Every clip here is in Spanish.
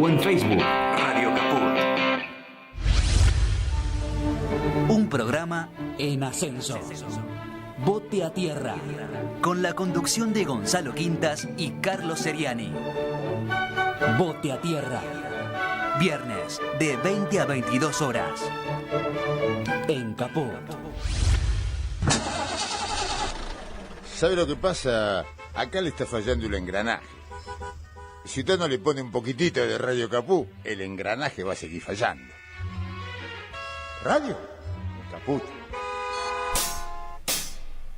o en Facebook. Radio Caput. Un programa en ascenso. Bote a tierra. Con la conducción de Gonzalo Quintas y Carlos Seriani. Bote a tierra. Viernes de 20 a 22 horas. En Caput. ¿Sabe lo que pasa? Acá le está fallando el engranaje. Si usted no le pone un poquitito de Radio Caput, el engranaje va a seguir fallando. ¿Radio? Caput.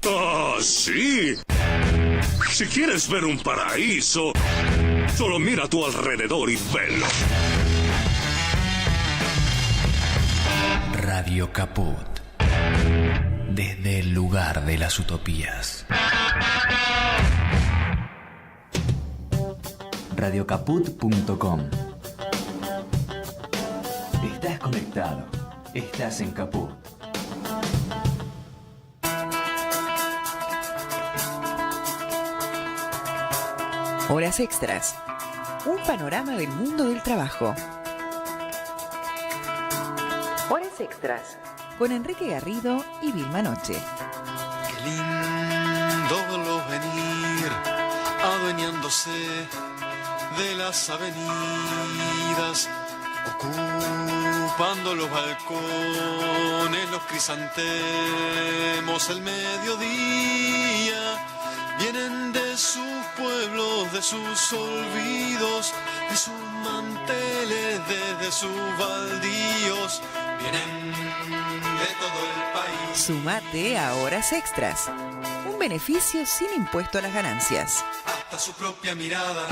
¡Ah, sí! Si quieres ver un paraíso, solo mira a tu alrededor y velo. Radio Caput. Desde el lugar de las utopías. Radiocaput.com. Estás conectado. Estás en Caput. Horas extras. Un panorama del mundo del trabajo. Horas extras. Con Enrique Garrido y Vilma Noche. Qué lindo verlo venir, adueñándose de las avenidas, ocupando los balcones, los crisantemos, el mediodía. Vienen de sus pueblos, de sus olvidos, de sus manteles, desde sus baldíos. Vienen de todo el país. Sumate a Horas Extras. Un beneficio sin impuesto a las ganancias. Hasta su propia mirada.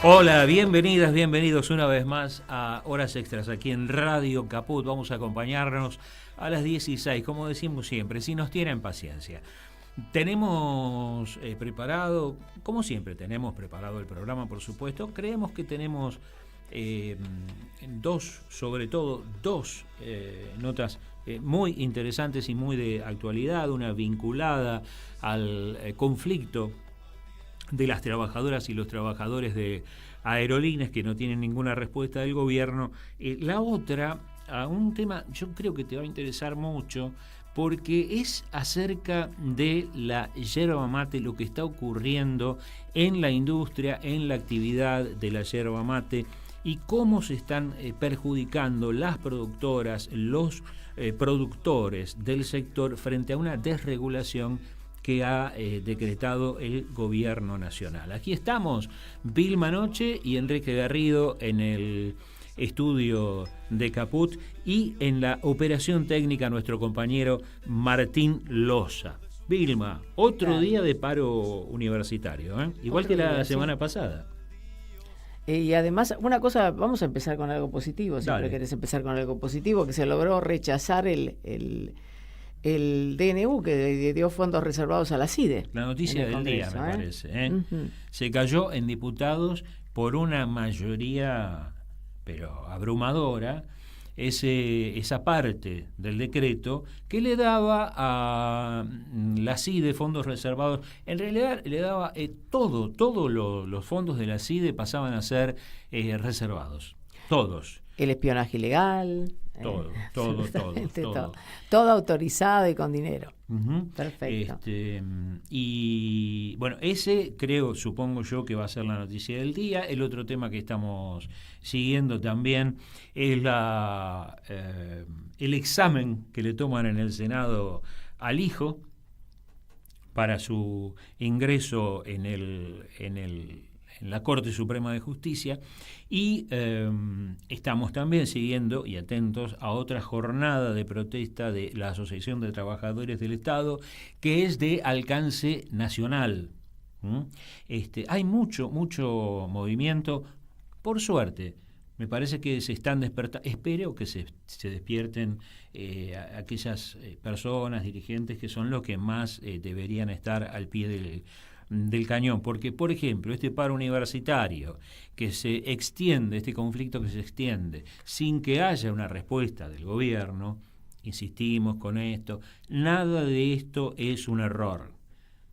Hola, bienvenidas, bienvenidos una vez más a Horas Extras aquí en Radio Caput. Vamos a acompañarnos a las 16, como decimos siempre, si nos tienen paciencia. Tenemos preparado, como siempre, tenemos preparado el programa, por supuesto. Creemos que tenemos dos notas muy interesantes y muy de actualidad, una vinculada al conflicto de las trabajadoras y los trabajadores de aerolíneas que no tienen ninguna respuesta del gobierno. La otra, a un tema yo creo que te va a interesar mucho, porque es acerca de la yerba mate, lo que está ocurriendo en la industria, en la actividad de la yerba mate, y cómo se están perjudicando las productoras, los productores del sector frente a una desregulación que ha decretado el gobierno nacional. Aquí estamos, Vilma Noche y Enrique Garrido en el estudio de Caput, y en la operación técnica nuestro compañero Martín Loza. Vilma, otro día de paro universitario, igual que la semana pasada. Y además, una cosa, vamos a empezar con algo positivo, siempre Dale. querés empezar con algo positivo, que se logró rechazar el DNU que dio fondos reservados a la CIDE. La noticia del día, me parece. Uh-huh. Se cayó en diputados por una mayoría, pero abrumadora, esa parte del decreto que le daba a la CIDE fondos reservados. En realidad le daba todos los fondos de la CIDE pasaban a ser reservados, todos. El espionaje ilegal. Todo. Todo autorizado y con dinero. Uh-huh. Perfecto. Y bueno, ese supongo yo que va a ser la noticia del día. El otro tema que estamos siguiendo también es el examen que le toman en el Senado al hijo para su ingreso en la Corte Suprema de Justicia, y estamos también siguiendo y atentos a otra jornada de protesta de la Asociación de Trabajadores del Estado, que es de alcance nacional. Hay mucho movimiento, por suerte. Me parece que se están despertando. Espero que se despierten aquellas personas, dirigentes, que son los que más deberían estar al pie del cañón, porque, por ejemplo, este paro universitario que se extiende, este conflicto que se extiende sin que haya una respuesta del gobierno, insistimos con esto, nada de esto es un error.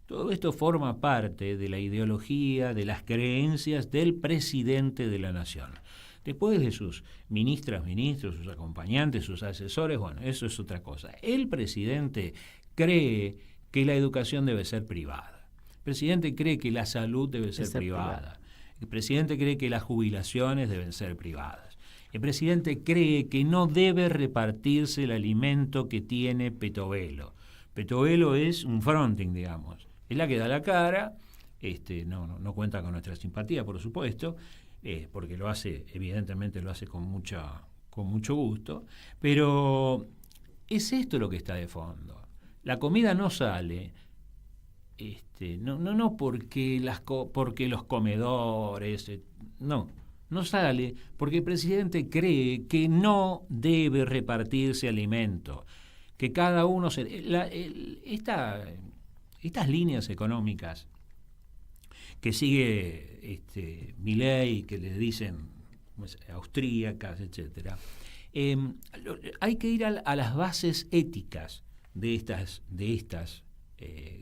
Todo esto forma parte de la ideología, de las creencias del presidente de la nación. Después de sus ministros, sus acompañantes, sus asesores, bueno, eso es otra cosa. El presidente cree que la educación debe ser privada. El presidente cree que la salud debe ser privada. El presidente cree que las jubilaciones deben ser privadas. El presidente cree que no debe repartirse el alimento que tiene Petovelo. Petovelo es un fronting, digamos. Es la que da la cara, no cuenta con nuestra simpatía, por supuesto, porque lo hace, evidentemente lo hace con mucho gusto, pero es esto lo que está de fondo. La comida no sale, no porque los comedores, no sale porque el presidente cree que no debe repartirse alimento, que cada uno estas líneas económicas que sigue Milei, que le dicen austríacas, etcétera, hay que ir a las bases éticas de estas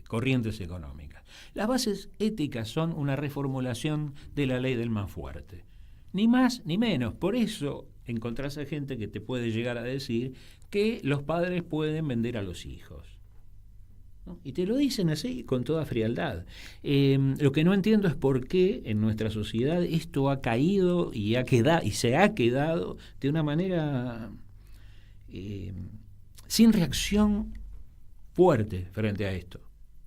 corrientes económicas. Las bases éticas son una reformulación de la ley del más fuerte, ni más ni menos. Por eso encontrás a gente que te puede llegar a decir que los padres pueden vender a los hijos, ¿no? Y te lo dicen así, con toda frialdad. Lo que no entiendo es por qué en nuestra sociedad esto ha caído y se ha quedado de una manera sin reacción fuerte frente a esto,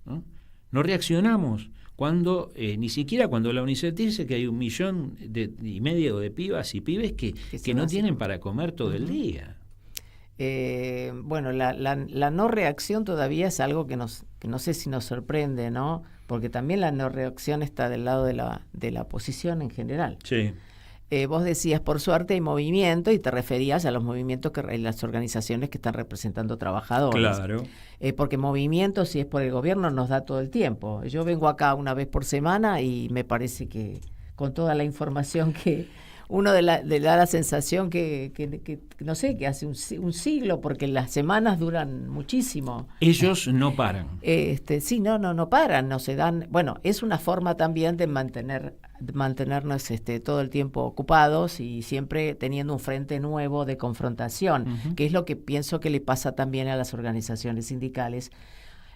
¿no? No reaccionamos cuando, ni siquiera cuando la UNICEF dice que hay 1,5 millones de pibas y pibes que no tienen para comer todo el día. Bueno, la no reacción todavía es algo que no sé si nos sorprende, ¿no? Porque también la no reacción está del lado de la oposición en general. Sí. Vos decías, por suerte hay movimiento, y te referías a los movimientos las organizaciones que están representando trabajadores. Claro. Porque movimiento, si es por el gobierno, nos da todo el tiempo. Yo vengo acá una vez por semana y me parece que con toda la información que uno da la sensación que no sé, que hace un siglo, porque las semanas duran muchísimo. Ellos no paran. Sí, no paran, no se dan. Bueno, es una forma también de mantenernos todo el tiempo ocupados y siempre teniendo un frente nuevo de confrontación, que es lo que pienso que le pasa también a las organizaciones sindicales.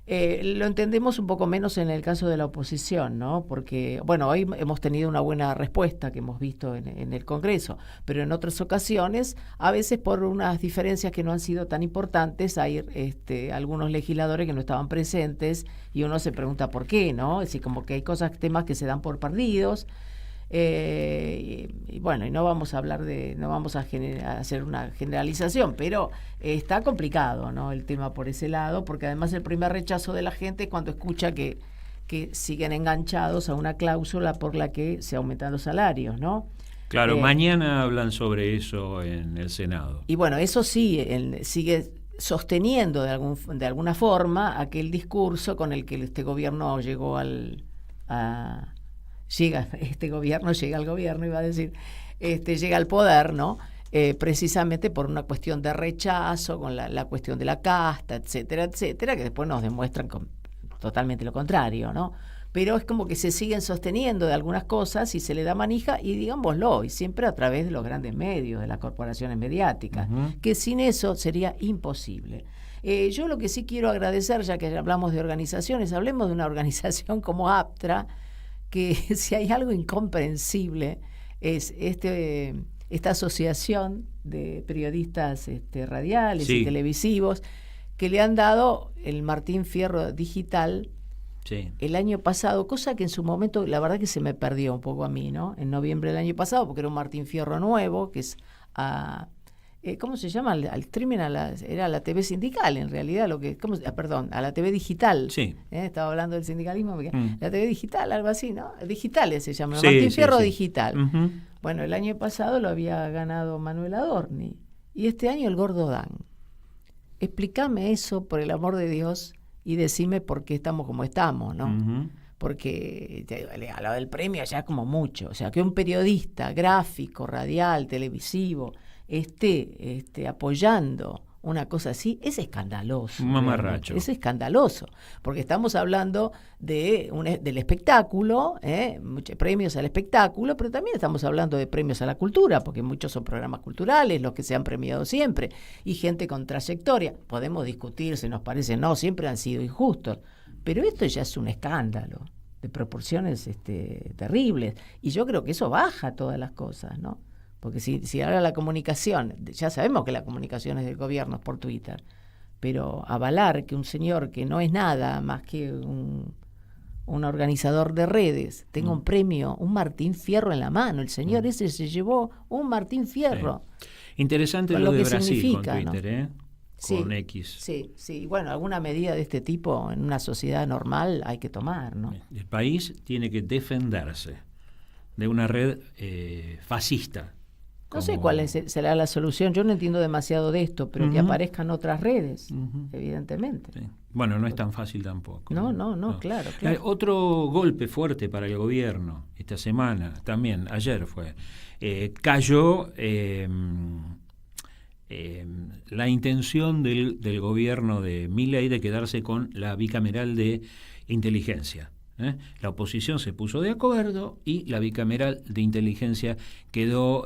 Lo entendemos un poco menos en el caso de la oposición, ¿no? Porque, bueno, hoy hemos tenido una buena respuesta que hemos visto en el Congreso, pero en otras ocasiones, a veces por unas diferencias que no han sido tan importantes, hay algunos legisladores que no estaban presentes y uno se pregunta por qué, ¿no? Es decir, como que hay temas que se dan por perdidos. Y bueno, y no vamos a hacer una generalización, pero está complicado, ¿no? El tema por ese lado, porque además el primer rechazo de la gente es cuando escucha que siguen enganchados a una cláusula por la que se aumentan los salarios, ¿no? Claro, mañana hablan sobre eso en el Senado. Y bueno, eso sí, sigue sosteniendo de alguna forma aquel discurso con el que este gobierno llegó llega al gobierno, iba a decir, llega al poder, ¿no? Precisamente por una cuestión de rechazo, con la cuestión de la casta, etcétera, etcétera, que después nos demuestran totalmente lo contrario, ¿no? Pero es como que se siguen sosteniendo de algunas cosas y se le da manija, y digámoslo, y siempre a través de los grandes medios, de las corporaciones mediáticas, que sin eso sería imposible. Yo lo que sí quiero agradecer, ya que hablamos de organizaciones, hablemos de una organización como APTRA, que si hay algo incomprensible es esta asociación de periodistas radiales y televisivos que le han dado el Martín Fierro digital el año pasado, cosa que en su momento la verdad que se me perdió un poco a mí, ¿no? En noviembre del año pasado, porque era un Martín Fierro nuevo, que es ¿cómo se llama? Al streaming, era la TV sindical, en realidad, a la TV digital. Sí. Estaba hablando del sindicalismo, porque la TV digital, algo así, ¿no? Digitales se llama, Martín Fierro Digital. Bueno, el año pasado lo había ganado Manuel Adorni, y este año el Gordo Dan. Explícame eso, por el amor de Dios, y decime por qué estamos como estamos, ¿no? Porque a lo del premio ya como mucho. O sea, que un periodista gráfico, radial, televisivo, esté apoyando una cosa así, es escandaloso. Un mamarracho. Es escandaloso, porque estamos hablando del espectáculo, muchos premios al espectáculo, pero también estamos hablando de premios a la cultura, porque muchos son programas culturales, los que se han premiado siempre, y gente con trayectoria. Podemos discutir si nos parece, no, siempre han sido injustos, pero esto ya es un escándalo de proporciones terribles, y yo creo que eso baja todas las cosas, ¿no? Porque si ahora la comunicación, ya sabemos que la comunicación es del gobierno, es por Twitter, pero avalar que un señor que no es nada más que un organizador de redes tenga un premio, un Martín Fierro en la mano, el señor ese se llevó un Martín Fierro. Sí. Interesante con lo que de Brasil significa, con Twitter, ¿no? Con sí, X. Sí. Bueno, alguna medida de este tipo en una sociedad normal hay que tomar, ¿no? El país tiene que defenderse de una red fascista. No sé cuál será la solución. Yo no entiendo demasiado de esto, pero que aparezcan otras redes, evidentemente. Sí. Bueno, no es tan fácil tampoco. No, claro. Otro golpe fuerte para el gobierno esta semana, también ayer fue, cayó la intención del gobierno de Milei de quedarse con la bicameral de inteligencia. La oposición se puso de acuerdo y la bicameral de inteligencia quedó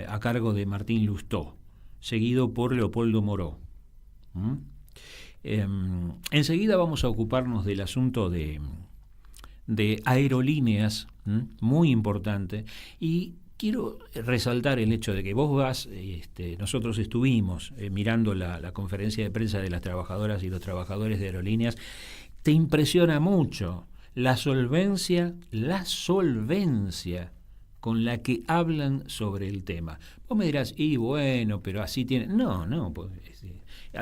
a cargo de Martín Lustó, seguido por Leopoldo Moró. Enseguida vamos a ocuparnos del asunto de aerolíneas, muy importante, y quiero resaltar el hecho de que vos vas, nosotros estuvimos mirando la conferencia de prensa de las trabajadoras y los trabajadores de aerolíneas. Te impresiona mucho la solvencia con la que hablan sobre el tema. Vos me dirás, y bueno, pero así tienen... No, pues,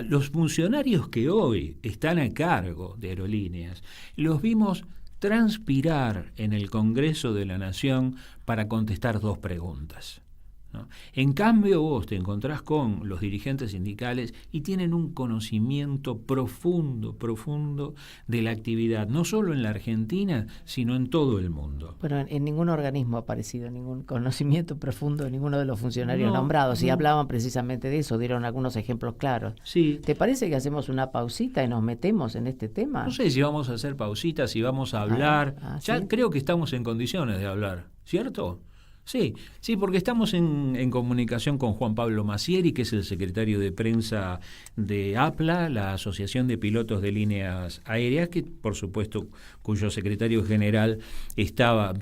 los funcionarios que hoy están a cargo de aerolíneas, los vimos transpirar en el Congreso de la Nación para contestar 2 preguntas, ¿no? En cambio, vos te encontrás con los dirigentes sindicales y tienen un conocimiento profundo de la actividad, no solo en la Argentina, sino en todo el mundo. Bueno, en ningún organismo ha aparecido ningún conocimiento profundo de ninguno de los funcionarios nombrados, y hablaban precisamente de eso, dieron algunos ejemplos claros. Sí. ¿Te parece que hacemos una pausita y nos metemos en este tema? No sé si vamos a hacer pausitas, si vamos a hablar. Ya ¿sí? Creo que estamos en condiciones de hablar, ¿cierto? Sí, porque estamos en comunicación con Juan Pablo Massieri, que es el secretario de prensa de APLA, la Asociación de Pilotos de Líneas Aéreas, que por supuesto cuyo secretario general estaba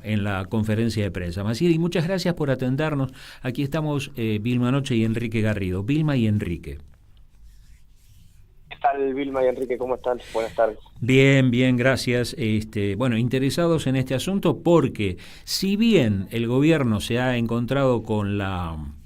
en la conferencia de prensa. Massieri, muchas gracias por atendernos. Aquí estamos Vilma Noche y Enrique Garrido. Vilma y Enrique. ¿Qué tal, Vilma y Enrique? ¿Cómo están? Buenas tardes. Bien, gracias. Bueno, interesados en este asunto porque si bien el gobierno se ha encontrado con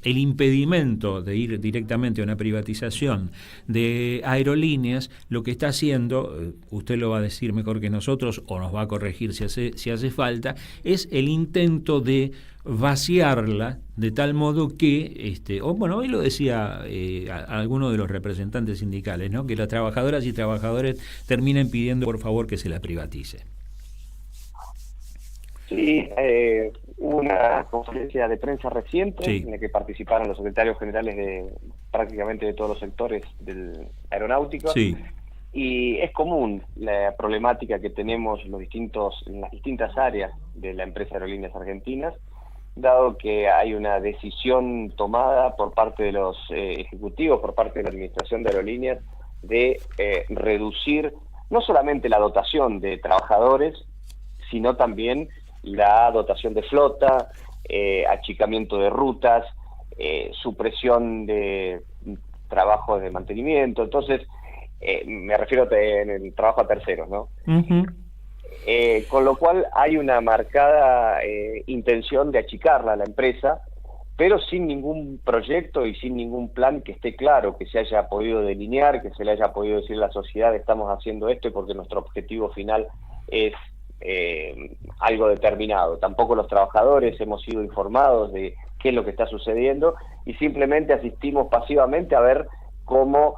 el impedimento de ir directamente a una privatización de aerolíneas, lo que está haciendo, usted lo va a decir mejor que nosotros o nos va a corregir si hace falta, es el intento de vaciarla de tal modo que, hoy lo decía alguno de los representantes sindicales, ¿no? Que las trabajadoras y trabajadores terminen pidiendo por favor que se la privatice. Sí, hubo una conferencia de prensa reciente en la que participaron los secretarios generales de prácticamente de todos los sectores del aeronáutico. Sí. Y es común la problemática que tenemos en las distintas áreas de la empresa Aerolíneas Argentinas, dado que hay una decisión tomada por parte de los ejecutivos, por parte de la administración de aerolíneas, de reducir no solamente la dotación de trabajadores, sino también la dotación de flota, achicamiento de rutas, supresión de trabajos de mantenimiento. Entonces, me refiero en el trabajo a terceros, ¿no? Uh-huh. Con lo cual hay una marcada intención de achicarla a la empresa, pero sin ningún proyecto y sin ningún plan que esté claro, que se haya podido delinear, que se le haya podido decir a la sociedad: estamos haciendo esto porque nuestro objetivo final es algo determinado. Tampoco los trabajadores hemos sido informados de qué es lo que está sucediendo y simplemente asistimos pasivamente a ver cómo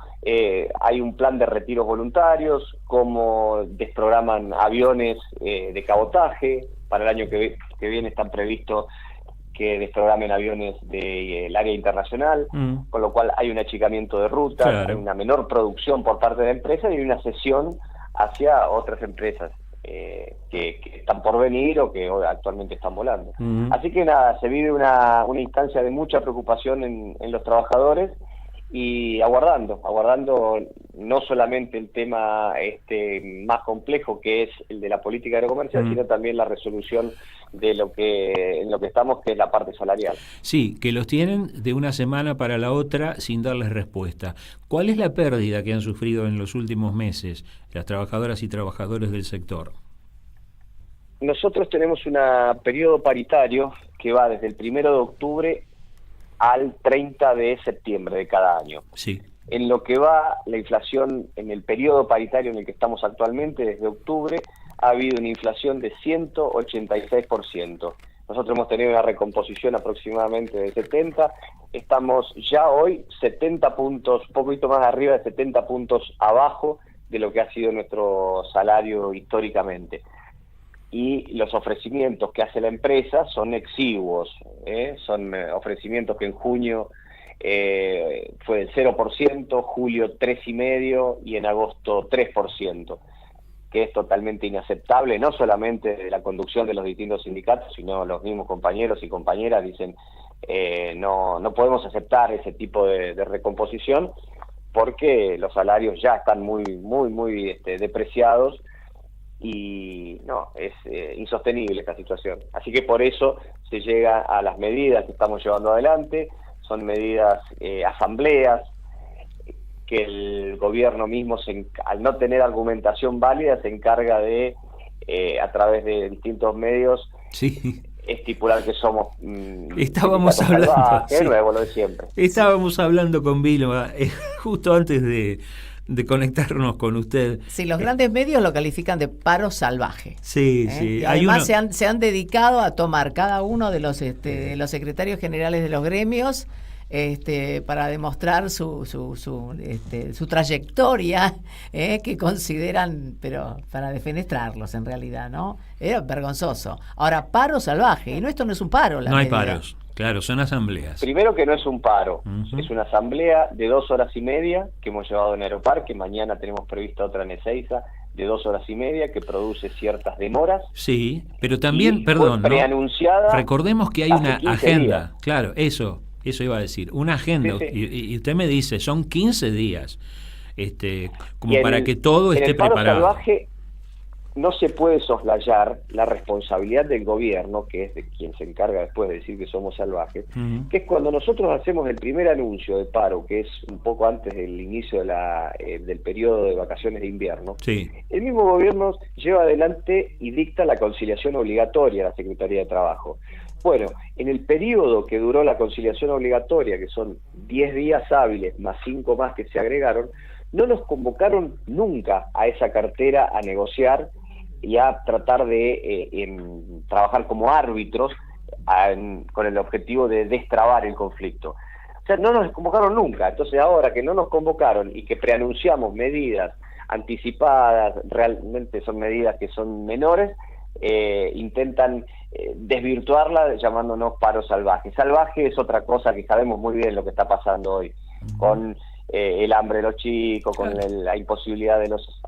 hay un plan de retiros voluntarios, cómo desprograman aviones de cabotaje. Para el año que viene están previstos que desprogramen aviones del área internacional, con lo cual hay un achicamiento de rutas, Claro. hay una menor producción por parte de la empresa y una cesión hacia otras empresas que están por venir o que actualmente están volando. Así que nada, se vive una instancia de mucha preocupación en los trabajadores y aguardando no solamente el tema más complejo que es el de la política aerocomercial, sino también la resolución de en lo que estamos, que es la parte salarial. Sí, que los tienen de una semana para la otra sin darles respuesta. ¿Cuál es la pérdida que han sufrido en los últimos meses las trabajadoras y trabajadores del sector? Nosotros tenemos un periodo paritario que va desde el 1 de octubre al 30 de septiembre de cada año. Sí. En lo que va la inflación en el periodo paritario en el que estamos actualmente, desde octubre, ha habido una inflación de 186%. Nosotros hemos tenido una recomposición aproximadamente de 70, estamos ya hoy 70 puntos, un poquito más arriba de 70 puntos abajo de lo que ha sido nuestro salario históricamente. Y los ofrecimientos que hace la empresa son exiguos, son ofrecimientos que en junio fue del 0%, julio 3,5% y en agosto 3%, que es totalmente inaceptable, no solamente de la conducción de los distintos sindicatos, sino los mismos compañeros y compañeras dicen no podemos aceptar ese tipo de recomposición porque los salarios ya están muy depreciados. Y no, es insostenible esta situación. Así que por eso se llega a las medidas que estamos llevando adelante, son medidas, asambleas, que el gobierno mismo, al no tener argumentación válida, se encarga de, a través de distintos medios, Sí. estipular que somos Estábamos sindicatos hablando, salvajes, sí. luego lo de siempre. Estábamos hablando con Vilma justo antes de conectarnos con usted. Sí, los grandes medios lo califican de paro salvaje. Sí, sí. Y Hay además uno... se han dedicado a tomar cada uno de los secretarios generales de los gremios para demostrar su trayectoria, que consideran, pero para defenestrarlos en realidad, ¿no? Era vergonzoso. Ahora, paro salvaje, y esto no es un paro. No hay paros, claro, son asambleas. Primero que no es un paro, es una asamblea de 2 horas y media que hemos llevado en Aeroparque, mañana tenemos prevista otra en Ezeiza de 2 horas y media que produce ciertas demoras. Sí, pero también, y perdón, fue preanunciada. recordemos que hay hace una 15 agenda, días. claro, eso iba a decir, una agenda, Sí, sí. Y usted me dice, son 15 días, como Y para que todo en esté el paro preparado. salvaje no se puede soslayar la responsabilidad del gobierno, que es de quien se encarga después de decir que somos salvajes, que es cuando nosotros hacemos el primer anuncio de paro, que es un poco antes del inicio del periodo de vacaciones de invierno. Sí. El mismo gobierno lleva adelante y dicta la conciliación obligatoria a la Secretaría de Trabajo. Bueno, en el periodo que duró la conciliación obligatoria, que son 10 días hábiles más 5 más que se agregaron, no nos convocaron nunca a esa cartera a negociar y a tratar de trabajar como árbitros con el objetivo de destrabar el conflicto. O sea, no nos convocaron nunca. Entonces ahora que no nos convocaron y que preanunciamos medidas anticipadas, realmente son medidas que son menores, intentan desvirtuarla llamándonos paro salvaje. Salvaje es otra cosa que sabemos muy bien lo que está pasando hoy, con el hambre de los chicos, con la imposibilidad de los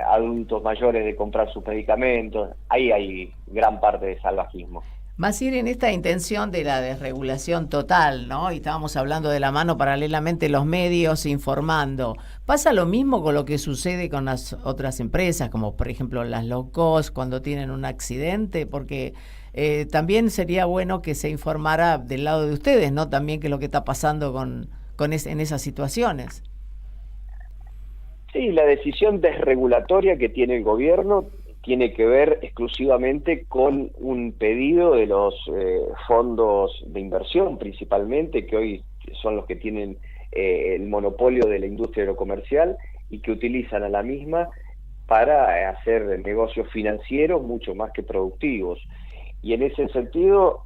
adultos mayores de comprar sus medicamentos. Ahí hay gran parte de salvajismo. Más ir en esta intención de la desregulación total, ¿no? Y estábamos hablando de la mano paralelamente los medios informando. ¿Pasa lo mismo con lo que sucede con las otras empresas, como por ejemplo las low cost, cuando tienen un accidente? Porque también sería bueno que se informara del lado de ustedes, ¿no? También qué es lo que está pasando en esas situaciones. Sí, la decisión desregulatoria que tiene el gobierno tiene que ver exclusivamente con un pedido de los fondos de inversión, principalmente, que hoy son los que tienen el monopolio de la industria aerocomercial y que utilizan a la misma para hacer negocios financieros mucho más que productivos. Y en ese sentido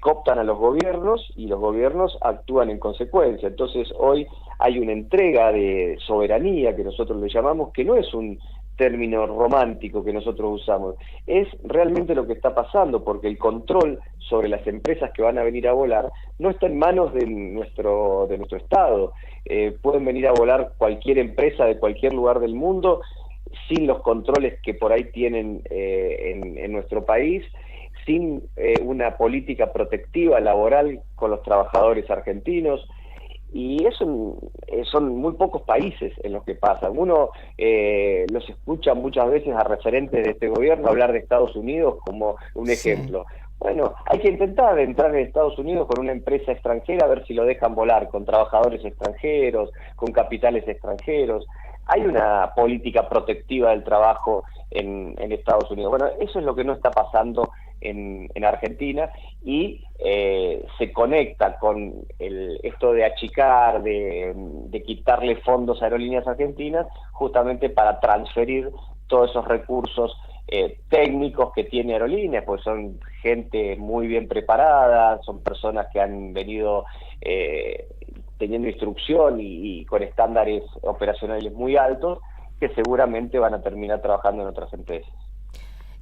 cooptan a los gobiernos y los gobiernos actúan en consecuencia. Entonces hoy hay una entrega de soberanía, que nosotros le llamamos, que no es un término romántico que nosotros usamos, es realmente lo que está pasando, porque el control sobre las empresas que van a venir a volar no está en manos de nuestro Estado. Pueden venir a volar cualquier empresa de cualquier lugar del mundo sin los controles que por ahí tienen en nuestro país, sin una política protectiva laboral con los trabajadores argentinos. Y eso son muy pocos países en los que pasa. Uno los escucha muchas veces a referentes de este gobierno hablar de Estados Unidos como un ejemplo. Bueno, hay que intentar entrar en Estados Unidos con una empresa extranjera a ver si lo dejan volar, con trabajadores extranjeros, con capitales extranjeros. Hay una política protectiva del trabajo en Estados Unidos. Bueno, eso es lo que no está pasando en Argentina, y se conecta con esto de achicar, de quitarle fondos a Aerolíneas Argentinas, justamente para transferir todos esos recursos técnicos que tiene Aerolíneas, pues son gente muy bien preparada, son personas que han venido teniendo instrucción y con estándares operacionales muy altos, que seguramente van a terminar trabajando en otras empresas.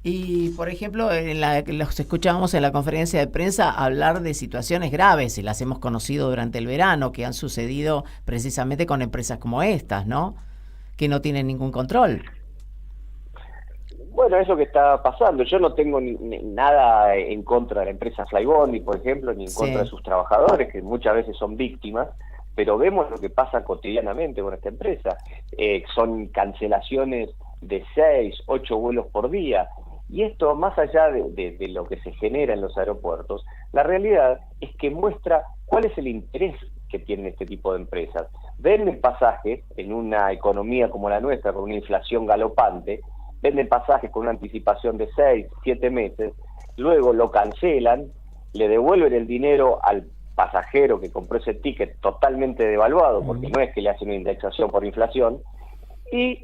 Y, por ejemplo, los escuchábamos en la conferencia de prensa hablar de situaciones graves, y las hemos conocido durante el verano, que han sucedido precisamente con empresas como estas, ¿no? Que no tienen ningún control. Bueno, eso que está pasando. Yo no tengo nada en contra de la empresa Flybondi, por ejemplo, ni en contra de sus trabajadores, que muchas veces son víctimas, pero vemos lo que pasa cotidianamente con esta empresa. Son cancelaciones de 6, 8 vuelos por día. Y esto, más allá de lo que se genera en los aeropuertos, la realidad es que muestra cuál es el interés que tienen este tipo de empresas. Venden pasajes en una economía como la nuestra, con una inflación galopante, venden pasajes con una anticipación de 6, 7 meses, luego lo cancelan, le devuelven el dinero al pasajero que compró ese ticket totalmente devaluado, porque no es que le hacen una indexación por inflación, y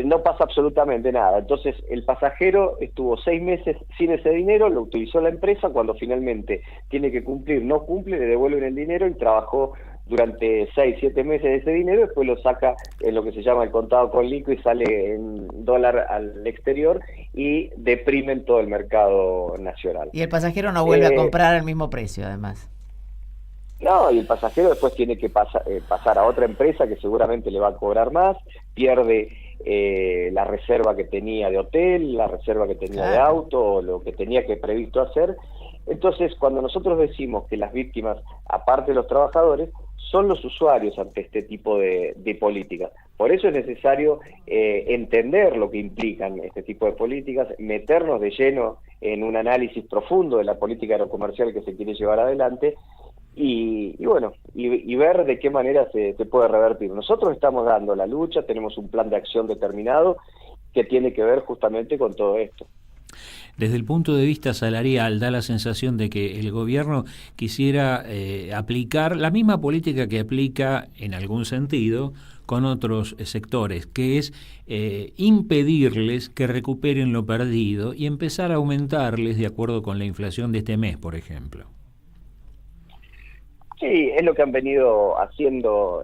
no pasa absolutamente nada. Entonces el pasajero estuvo 6 meses sin ese dinero, lo utilizó la empresa, cuando finalmente tiene que cumplir, no cumple, le devuelven el dinero y trabajó durante 6, 7 meses de ese dinero, después lo saca en lo que se llama el contado con liqui y sale en dólar al exterior y deprimen todo el mercado nacional. Y el pasajero no vuelve a comprar al mismo precio, además. No, y el pasajero después tiene que pasar a otra empresa que seguramente le va a cobrar más, pierde la reserva que tenía de hotel, la reserva que tenía de auto, o lo que tenía que previsto hacer. Entonces, cuando nosotros decimos que las víctimas, aparte de los trabajadores, son los usuarios ante este tipo de políticas. Por eso es necesario entender lo que implican este tipo de políticas, meternos de lleno en un análisis profundo de la política aerocomercial que se quiere llevar adelante, y ver de qué manera se puede revertir. Nosotros estamos dando la lucha, tenemos un plan de acción determinado que tiene que ver justamente con todo esto. Desde el punto de vista salarial, da la sensación de que el gobierno quisiera aplicar la misma política que aplica, en algún sentido, con otros sectores, que es impedirles que recuperen lo perdido y empezar a aumentarles de acuerdo con la inflación de este mes, por ejemplo. Sí, es lo que han venido haciendo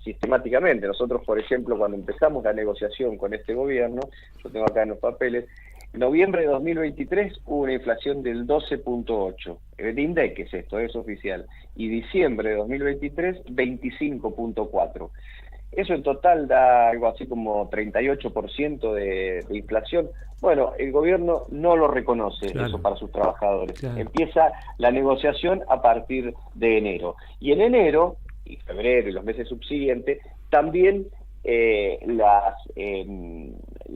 sistemáticamente. Nosotros, por ejemplo, cuando empezamos la negociación con este gobierno, yo tengo acá en los papeles, en noviembre de 2023 hubo una inflación del 12.8. El INDEC es esto, es oficial. Y diciembre de 2023, 25.4. Eso en total da algo así como 38% de inflación. Bueno, el gobierno no lo reconoce, eso para sus trabajadores. Empieza la negociación a partir de enero. Y en enero, y febrero y los meses subsiguientes, también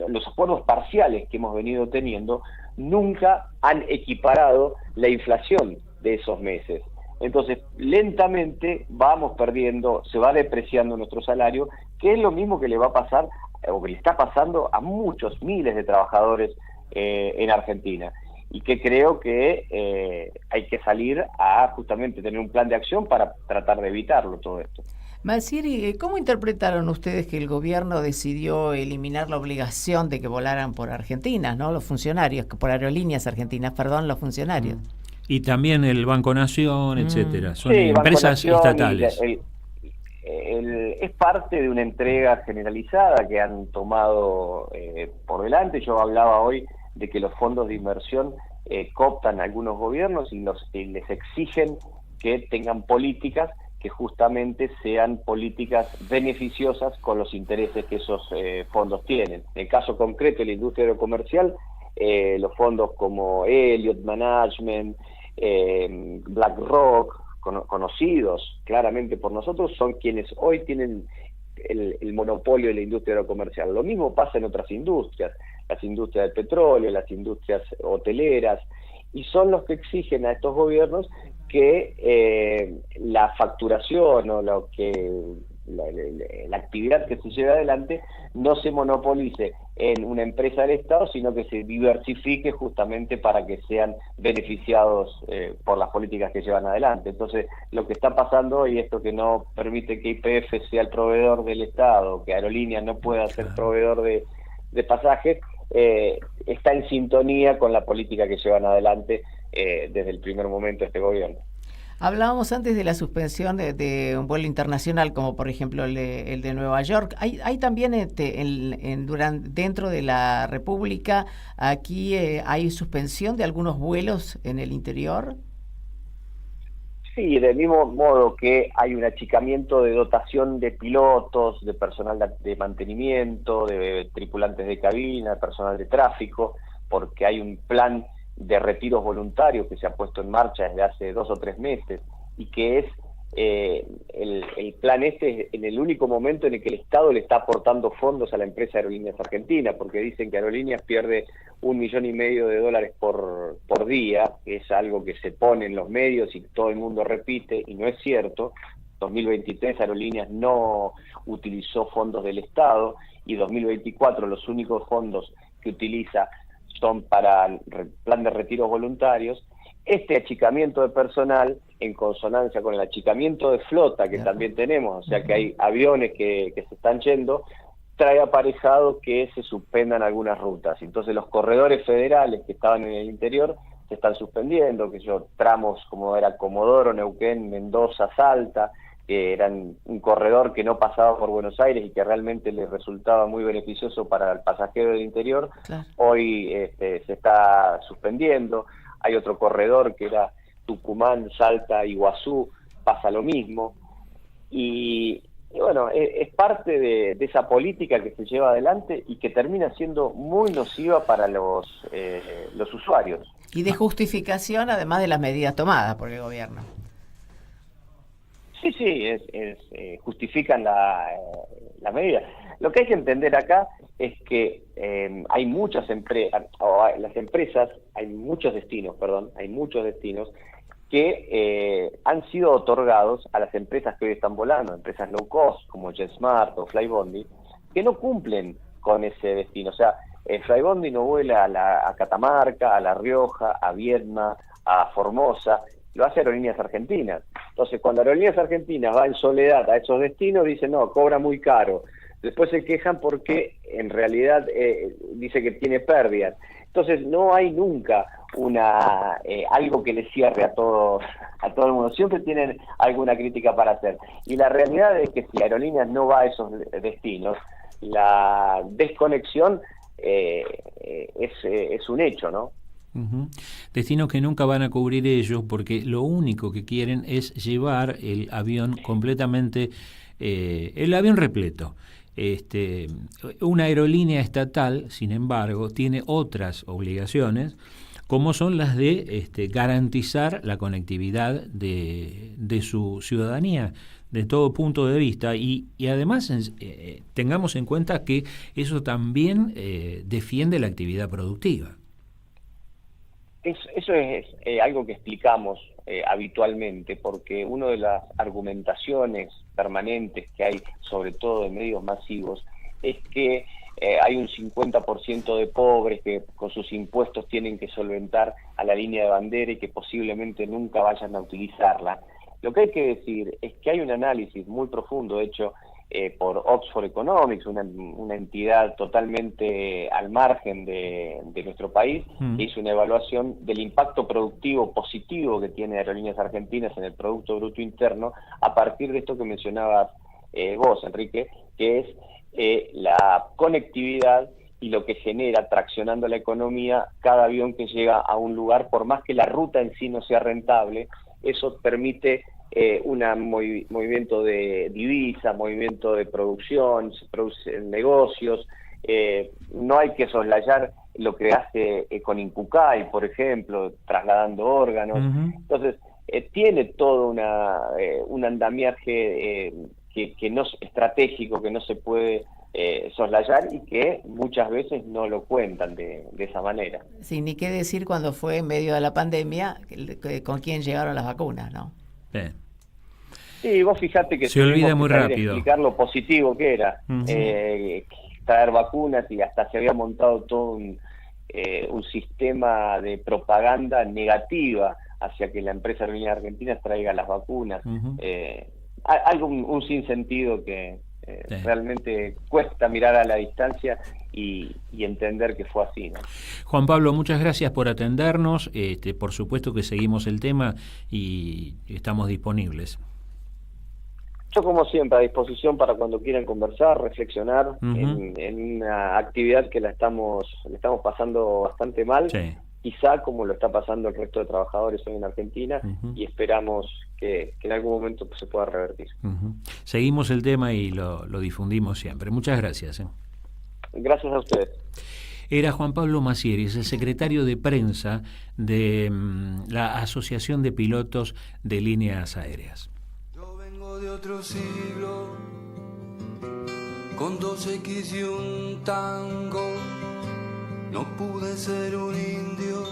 los acuerdos parciales que hemos venido teniendo nunca han equiparado la inflación de esos meses. Entonces, lentamente vamos perdiendo, se va depreciando nuestro salario, que es lo mismo que le va a pasar, o que le está pasando a muchos miles de trabajadores en Argentina. Y que creo que hay que salir a justamente tener un plan de acción para tratar de evitarlo todo esto. Malcieri, ¿cómo interpretaron ustedes que el gobierno decidió eliminar la obligación de que volaran por Argentina, ¿no? Los funcionarios, por Aerolíneas Argentinas, perdón, los funcionarios? Y también el Banco Nación, etcétera. Son empresas estatales. es parte de una entrega generalizada que han tomado por delante. Yo hablaba hoy de que los fondos de inversión cooptan a algunos gobiernos y les exigen que tengan políticas que justamente sean políticas beneficiosas con los intereses que esos fondos tienen. En el caso concreto de la industria aerocomercial, los fondos como Elliott Management, BlackRock, conocidos claramente por nosotros, son quienes hoy tienen el monopolio de la industria aerocomercial. Lo mismo pasa en otras industrias, las industrias del petróleo, las industrias hoteleras, y son los que exigen a estos gobiernos que la facturación o la actividad que se lleve adelante no se monopolice en una empresa del Estado, sino que se diversifique justamente para que sean beneficiados por las políticas que llevan adelante. Entonces, lo que está pasando hoy, esto que no permite que YPF sea el proveedor del Estado, que Aerolíneas no pueda ser proveedor de pasajes, está en sintonía con la política que llevan adelante desde el primer momento de este gobierno. Hablábamos antes de la suspensión de un vuelo internacional, como por ejemplo el de Nueva York. Hay también dentro de la República, aquí hay suspensión de algunos vuelos en el interior. Sí, del mismo modo que hay un achicamiento de dotación de pilotos, de personal de mantenimiento, de tripulantes de cabina, personal de tráfico, porque hay un plan de retiros voluntarios que se ha puesto en marcha desde hace 2 o 3 meses y que es el plan en el único momento en el que el Estado le está aportando fondos a la empresa Aerolíneas Argentinas, porque dicen que Aerolíneas pierde $1,5 millones por día, que es algo que se pone en los medios y todo el mundo repite, y no es cierto. 2023 Aerolíneas no utilizó fondos del Estado, y 2024 los únicos fondos que utiliza son para el plan de retiros voluntarios. Este achicamiento de personal, en consonancia con el achicamiento de flota que también tenemos, o sea que hay aviones que se están yendo, trae aparejado que se suspendan algunas rutas. Entonces los corredores federales que estaban en el interior se están suspendiendo, tramos como era Comodoro, Neuquén, Mendoza, Salta, que eran un corredor que no pasaba por Buenos Aires y que realmente les resultaba muy beneficioso para el pasajero del interior. Claro. Hoy se está suspendiendo. Hay otro corredor que era Tucumán, Salta, Iguazú, pasa lo mismo. Y bueno, es parte de esa política que se lleva adelante y que termina siendo muy nociva para los usuarios. Y de justificación, además de las medidas tomadas por el gobierno. Sí, justifican la medida. Lo que hay que entender acá es que hay muchas empresas, hay muchos destinos que han sido otorgados a las empresas que hoy están volando, empresas low cost como JetSmart o Flybondi, que no cumplen con ese destino. O sea, Flybondi no vuela a Catamarca, a La Rioja, a Viedma, a Formosa, lo hace Aerolíneas Argentinas. Entonces, cuando Aerolíneas Argentinas va en soledad a esos destinos, dice no, cobra muy caro. Después se quejan porque en realidad dice que tiene pérdidas. Entonces no hay nunca algo que le cierre a todo el mundo. Siempre tienen alguna crítica para hacer. Y la realidad es que si Aerolíneas no va a esos destinos, la desconexión es un hecho, ¿no? Uh-huh. Destinos que nunca van a cubrir ellos, porque lo único que quieren es llevar el avión completamente, el avión repleto. Una aerolínea estatal, sin embargo, tiene otras obligaciones, como son las de garantizar la conectividad de su ciudadanía, de todo punto de vista, y además tengamos en cuenta que eso también defiende la actividad productiva. Eso es algo que explicamos habitualmente, porque una de las argumentaciones permanentes que hay, sobre todo en medios masivos, es que hay un 50% de pobres que con sus impuestos tienen que solventar a la línea de bandera y que posiblemente nunca vayan a utilizarla. Lo que hay que decir es que hay un análisis muy profundo hecho por Oxford Economics, una entidad totalmente al margen de nuestro país, que hizo una evaluación del impacto productivo positivo que tiene Aerolíneas Argentinas en el Producto Bruto Interno a partir de esto que mencionabas vos, Enrique, que es la conectividad y lo que genera, traccionando la economía, cada avión que llega a un lugar, por más que la ruta en sí no sea rentable, eso permite un movimiento de divisas, movimiento de producción, se producen negocios. No hay que soslayar lo que hace con Incucay, por ejemplo, trasladando órganos. Entonces, tiene todo un andamiaje que no es estratégico, que no se puede soslayar y que muchas veces no lo cuentan de esa manera. Sí, ni qué decir cuando fue en medio de la pandemia, con quién llegaron las vacunas, ¿no? Sí, vos fijate que se olvida muy rápido explicar lo positivo que era traer vacunas, y hasta se había montado todo un sistema de propaganda negativa hacia que la empresa Aerolíneas Argentinas traiga las vacunas. Algo, un sinsentido que realmente cuesta mirar a la distancia y entender que fue así, ¿no? Juan Pablo, muchas gracias por atendernos. Por supuesto que seguimos el tema y estamos disponibles. Yo, como siempre, a disposición para cuando quieran conversar, reflexionar en una actividad que le estamos pasando bastante mal, quizá como lo está pasando el resto de trabajadores hoy en Argentina, y esperamos que en algún momento se pueda revertir. Seguimos el tema y lo difundimos siempre. Muchas gracias. Gracias a ustedes. Era Juan Pablo Macieris, el secretario de prensa de la Asociación de Pilotos de Líneas Aéreas. De otro siglo, con 2X y un tango, no pude ser un indio,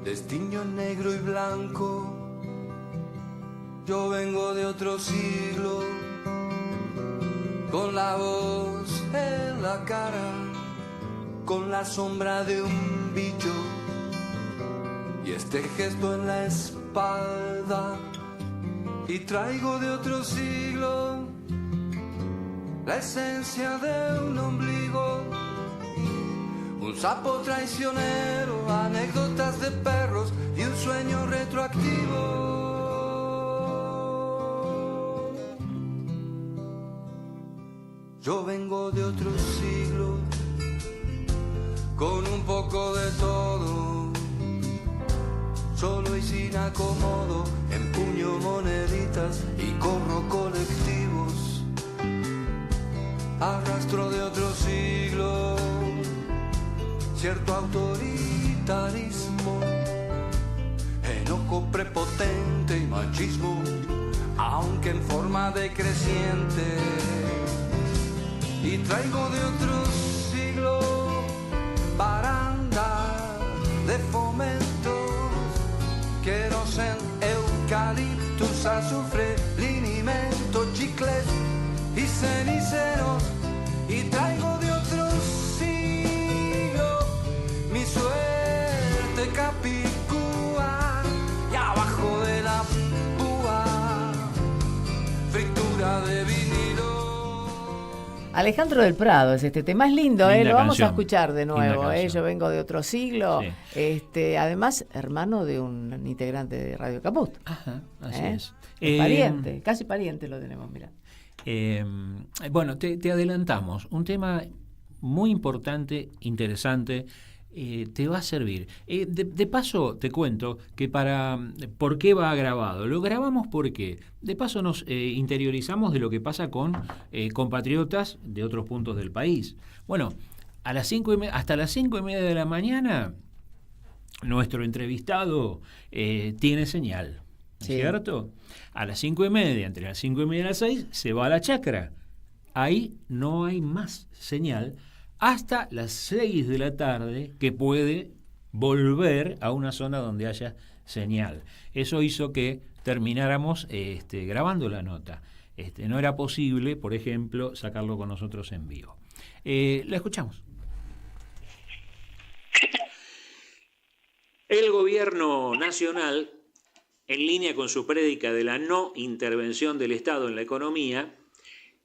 destino negro y blanco. Yo vengo de otro siglo, con la voz en la cara, con la sombra de un bicho y este gesto en la espalda. Y traigo de otro siglo la esencia de un ombligo, un sapo traicionero, anécdotas de perros y un sueño retroactivo. Yo vengo de otro siglo, con un poco de todo, solo y sin acomodo, empuño moneditas y corro colectivos. Arrastro de otro siglo cierto autoritarismo, enojo prepotente y machismo, aunque en forma decreciente. Y traigo de otro siglo baranda de fomentos, querosen, eucaliptus, azufre, linimento, chicles y ceniceros. Y traigo de otro siglo mi suerte capicúa, y abajo de la púa fritura de vinilo. Alejandro del Prado es este tema, es lindo, Linda lo vamos canción. a escuchar de nuevo, yo vengo de otro siglo, sí. Además hermano de un integrante de Radio Caput. Ajá, así es. Pariente, casi pariente lo tenemos, mira. Bueno, te adelantamos un tema muy importante, interesante. Te va a servir. De paso te cuento que ¿por qué va grabado? Lo grabamos porque de paso nos interiorizamos de lo que pasa con compatriotas de otros puntos del país. Bueno, hasta las 5:30 de la mañana nuestro entrevistado tiene señal, Sí. ¿cierto? A las 5:30, entre las 5:30 y las 6, se va a la chacra. Ahí no hay más señal hasta las 6 de la tarde, que puede volver a una zona donde haya señal. Eso hizo que termináramos grabando la nota. No era posible, por ejemplo, sacarlo con nosotros en vivo. La escuchamos. El gobierno nacional, en línea con su prédica de la no intervención del Estado en la economía,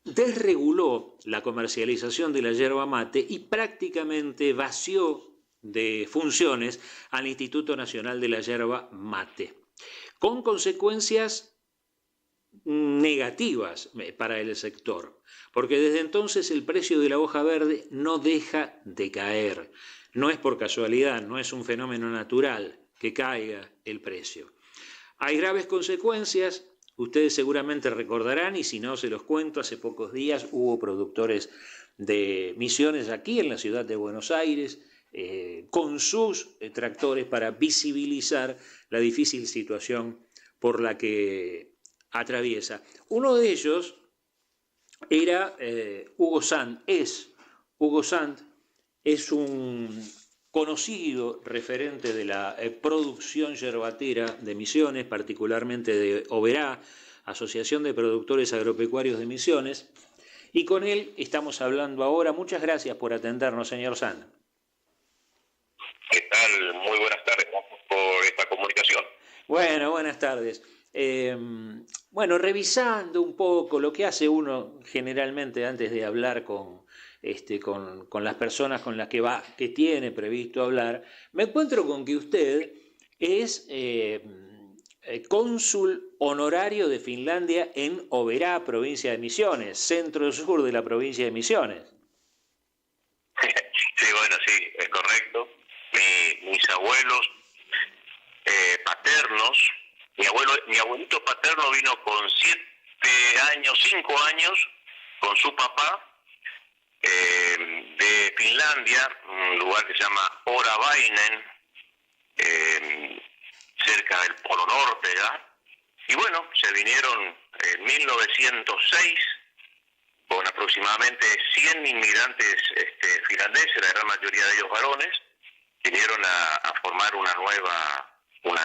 desreguló la comercialización de la yerba mate y prácticamente vació de funciones al Instituto Nacional de la Yerba Mate, con consecuencias negativas para el sector, porque desde entonces el precio de la hoja verde no deja de caer. No es por casualidad, no es un fenómeno natural que caiga el precio. Hay graves consecuencias, ustedes seguramente recordarán, y si no se los cuento, hace pocos días hubo productores de Misiones aquí en la ciudad de Buenos Aires, con sus tractores para visibilizar la difícil situación por la que atraviesa. Uno de ellos era Hugo Sand, es un conocido referente de la producción yerbatera de Misiones, particularmente de Oberá, Asociación de Productores Agropecuarios de Misiones, y con él estamos hablando ahora. Muchas gracias por atendernos, señor Sand. ¿Qué tal? Muy buenas tardes, gracias por esta comunicación. Bueno, buenas tardes. Bueno, revisando un poco lo que hace uno generalmente antes de hablar con las personas con las que tiene previsto hablar, me encuentro con que usted es cónsul honorario de Finlandia en Oberá, provincia de Misiones, centro-sur de la provincia de Misiones. Sí, bueno, sí, es correcto. Mis abuelos paternos, mi abuelito paterno vino con 5 años, con su papá, de Finlandia, un lugar que se llama Oravainen, cerca del Polo Norte ya, y bueno, se vinieron en 1906 con aproximadamente 100 inmigrantes finlandeses, la gran mayoría de ellos varones, vinieron a formar una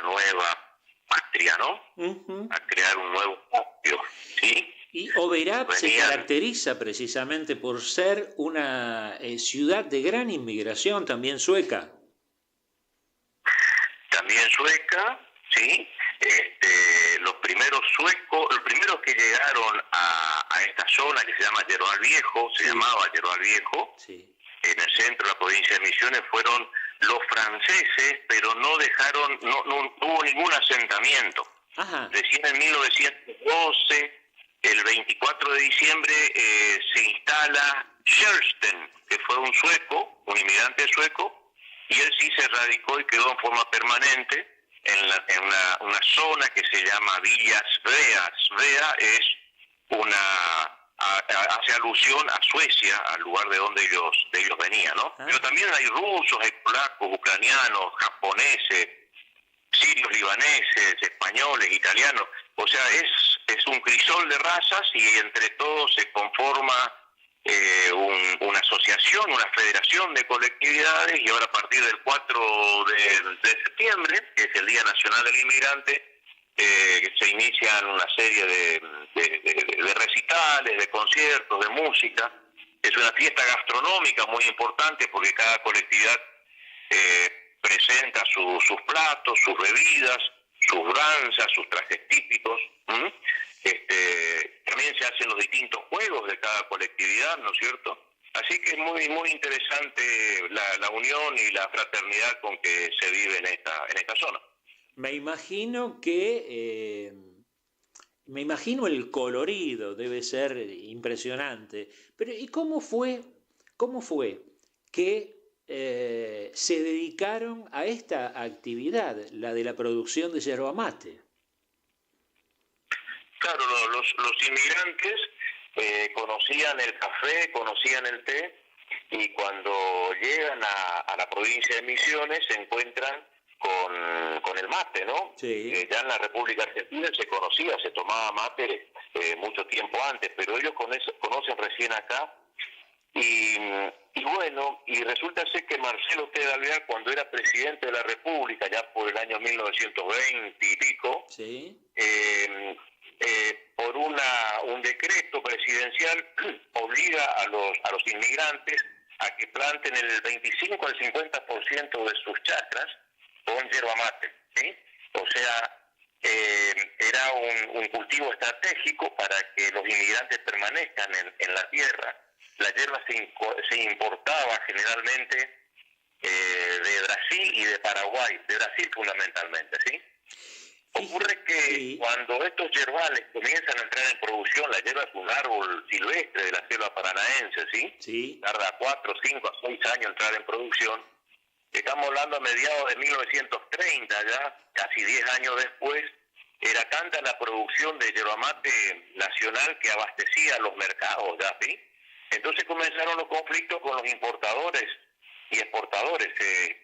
nueva patria, ¿no? Uh-huh. A crear un nuevo patio, ¿sí? Y Oberá se caracteriza precisamente por ser una ciudad de gran inmigración, también sueca. También sueca, sí. Los primeros que llegaron a esta zona que se llama Yerbal Viejo, se llamaba Yerbal Viejo, sí, en el centro de la provincia de Misiones, fueron los franceses, pero no hubo ningún asentamiento. Ajá. Recién en 1912, el 24 de diciembre, se instala Kjellsten, que fue un inmigrante sueco, y él sí se radicó y quedó en forma permanente en una zona que se llama Villas Svea. Svea es hace alusión a Suecia, al lugar de donde ellos venían, ¿no? Ah. Pero también hay rusos, hay polacos, ucranianos, japoneses, sirios, libaneses, españoles, italianos. O sea, es un crisol de razas y entre todos se conforma una asociación, una federación de colectividades, y ahora a partir del 4 de septiembre, que es el Día Nacional del Inmigrante, se inician una serie de recitales, de conciertos, de música. Es una fiesta gastronómica muy importante porque cada colectividad presenta sus platos, sus bebidas, sus danzas, sus trajes típicos. También se hacen los distintos juegos de cada colectividad, ¿no es cierto? Así que es muy, muy interesante la unión y la fraternidad con que se vive en esta zona. Me imagino el colorido, debe ser impresionante. Pero ¿y cómo fue que se dedicaron a esta actividad, la de la producción de yerba mate? Claro, los inmigrantes conocían el café, conocían el té, y cuando llegan a la provincia de Misiones se encuentran con el mate, ¿no? Sí. Ya en la República Argentina se conocía, se tomaba mate mucho tiempo antes, pero ellos conocen recién acá. Y bueno, y resulta ser que Marcelo T. Alvear, cuando era presidente de la República, ya por el año 1920 y pico, sí, por un decreto presidencial obliga a los inmigrantes a que planten el 25 al 50% de sus chacras con yerba mate, ¿sí? O sea, era un cultivo estratégico para que los inmigrantes permanezcan en la tierra. La yerba se importaba generalmente de Brasil y de Paraguay, de Brasil fundamentalmente, ¿sí? Ocurre que que cuando estos yerbales comienzan a entrar en producción, la yerba es un árbol silvestre de la selva paranaense, ¿sí? Sí. Tarda 4, 5 a 6 años en entrar en producción. Estamos hablando a mediados de 1930 ya, casi 10 años después, era tanta la producción de yerba mate nacional que abastecía los mercados ya, ¿sí? Entonces comenzaron los conflictos con los importadores y exportadores.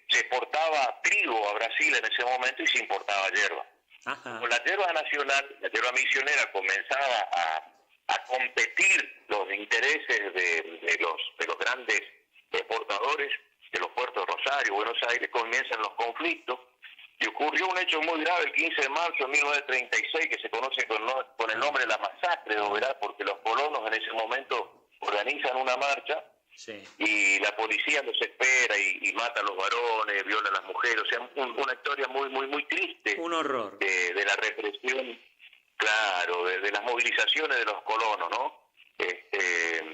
Se exportaba trigo a Brasil en ese momento y se importaba yerba. Ajá. Con la yerba nacional, la yerba misionera comenzaba a competir los intereses de los grandes exportadores de los puertos de Rosario, Buenos Aires, comienzan los conflictos. Y ocurrió un hecho muy grave el 15 de marzo de 1936 que se conoce con el nombre de la masacre de Oberá, porque los colonos en ese momento organizan una marcha. Sí. Y la policía los espera y mata a los varones, viola a las mujeres, o sea, una historia muy triste. Un horror. De la represión, claro, de las movilizaciones de los colonos, ¿no?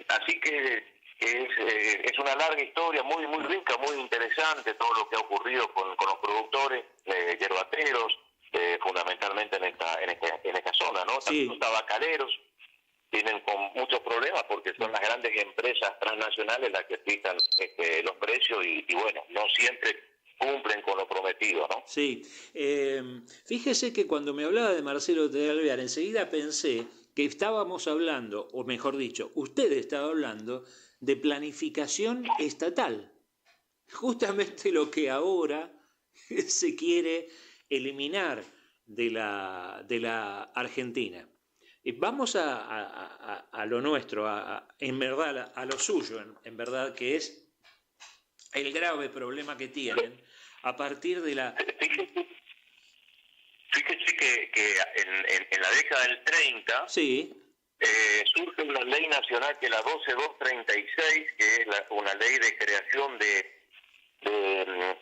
Así que es una larga historia, muy rica, muy interesante, todo lo que ha ocurrido con los productores yerbateros, fundamentalmente en esta zona, ¿no? Sí. También los tabacaleros tienen con muchos problemas porque son las grandes empresas transnacionales las que fijan los precios y bueno, no siempre cumplen con lo prometido, ¿no? Sí. Fíjese que cuando me hablaba de Marcelo de Alvear, enseguida pensé que estábamos hablando, o mejor dicho, usted estaba hablando de planificación estatal. Justamente lo que ahora se quiere eliminar de la Argentina. Vamos a lo nuestro, en verdad, a lo suyo, en verdad, que es el grave problema que tienen a partir de la... Fíjese que en la década del 30 sí. Surge una ley nacional que es la 12236, que es una ley de creación de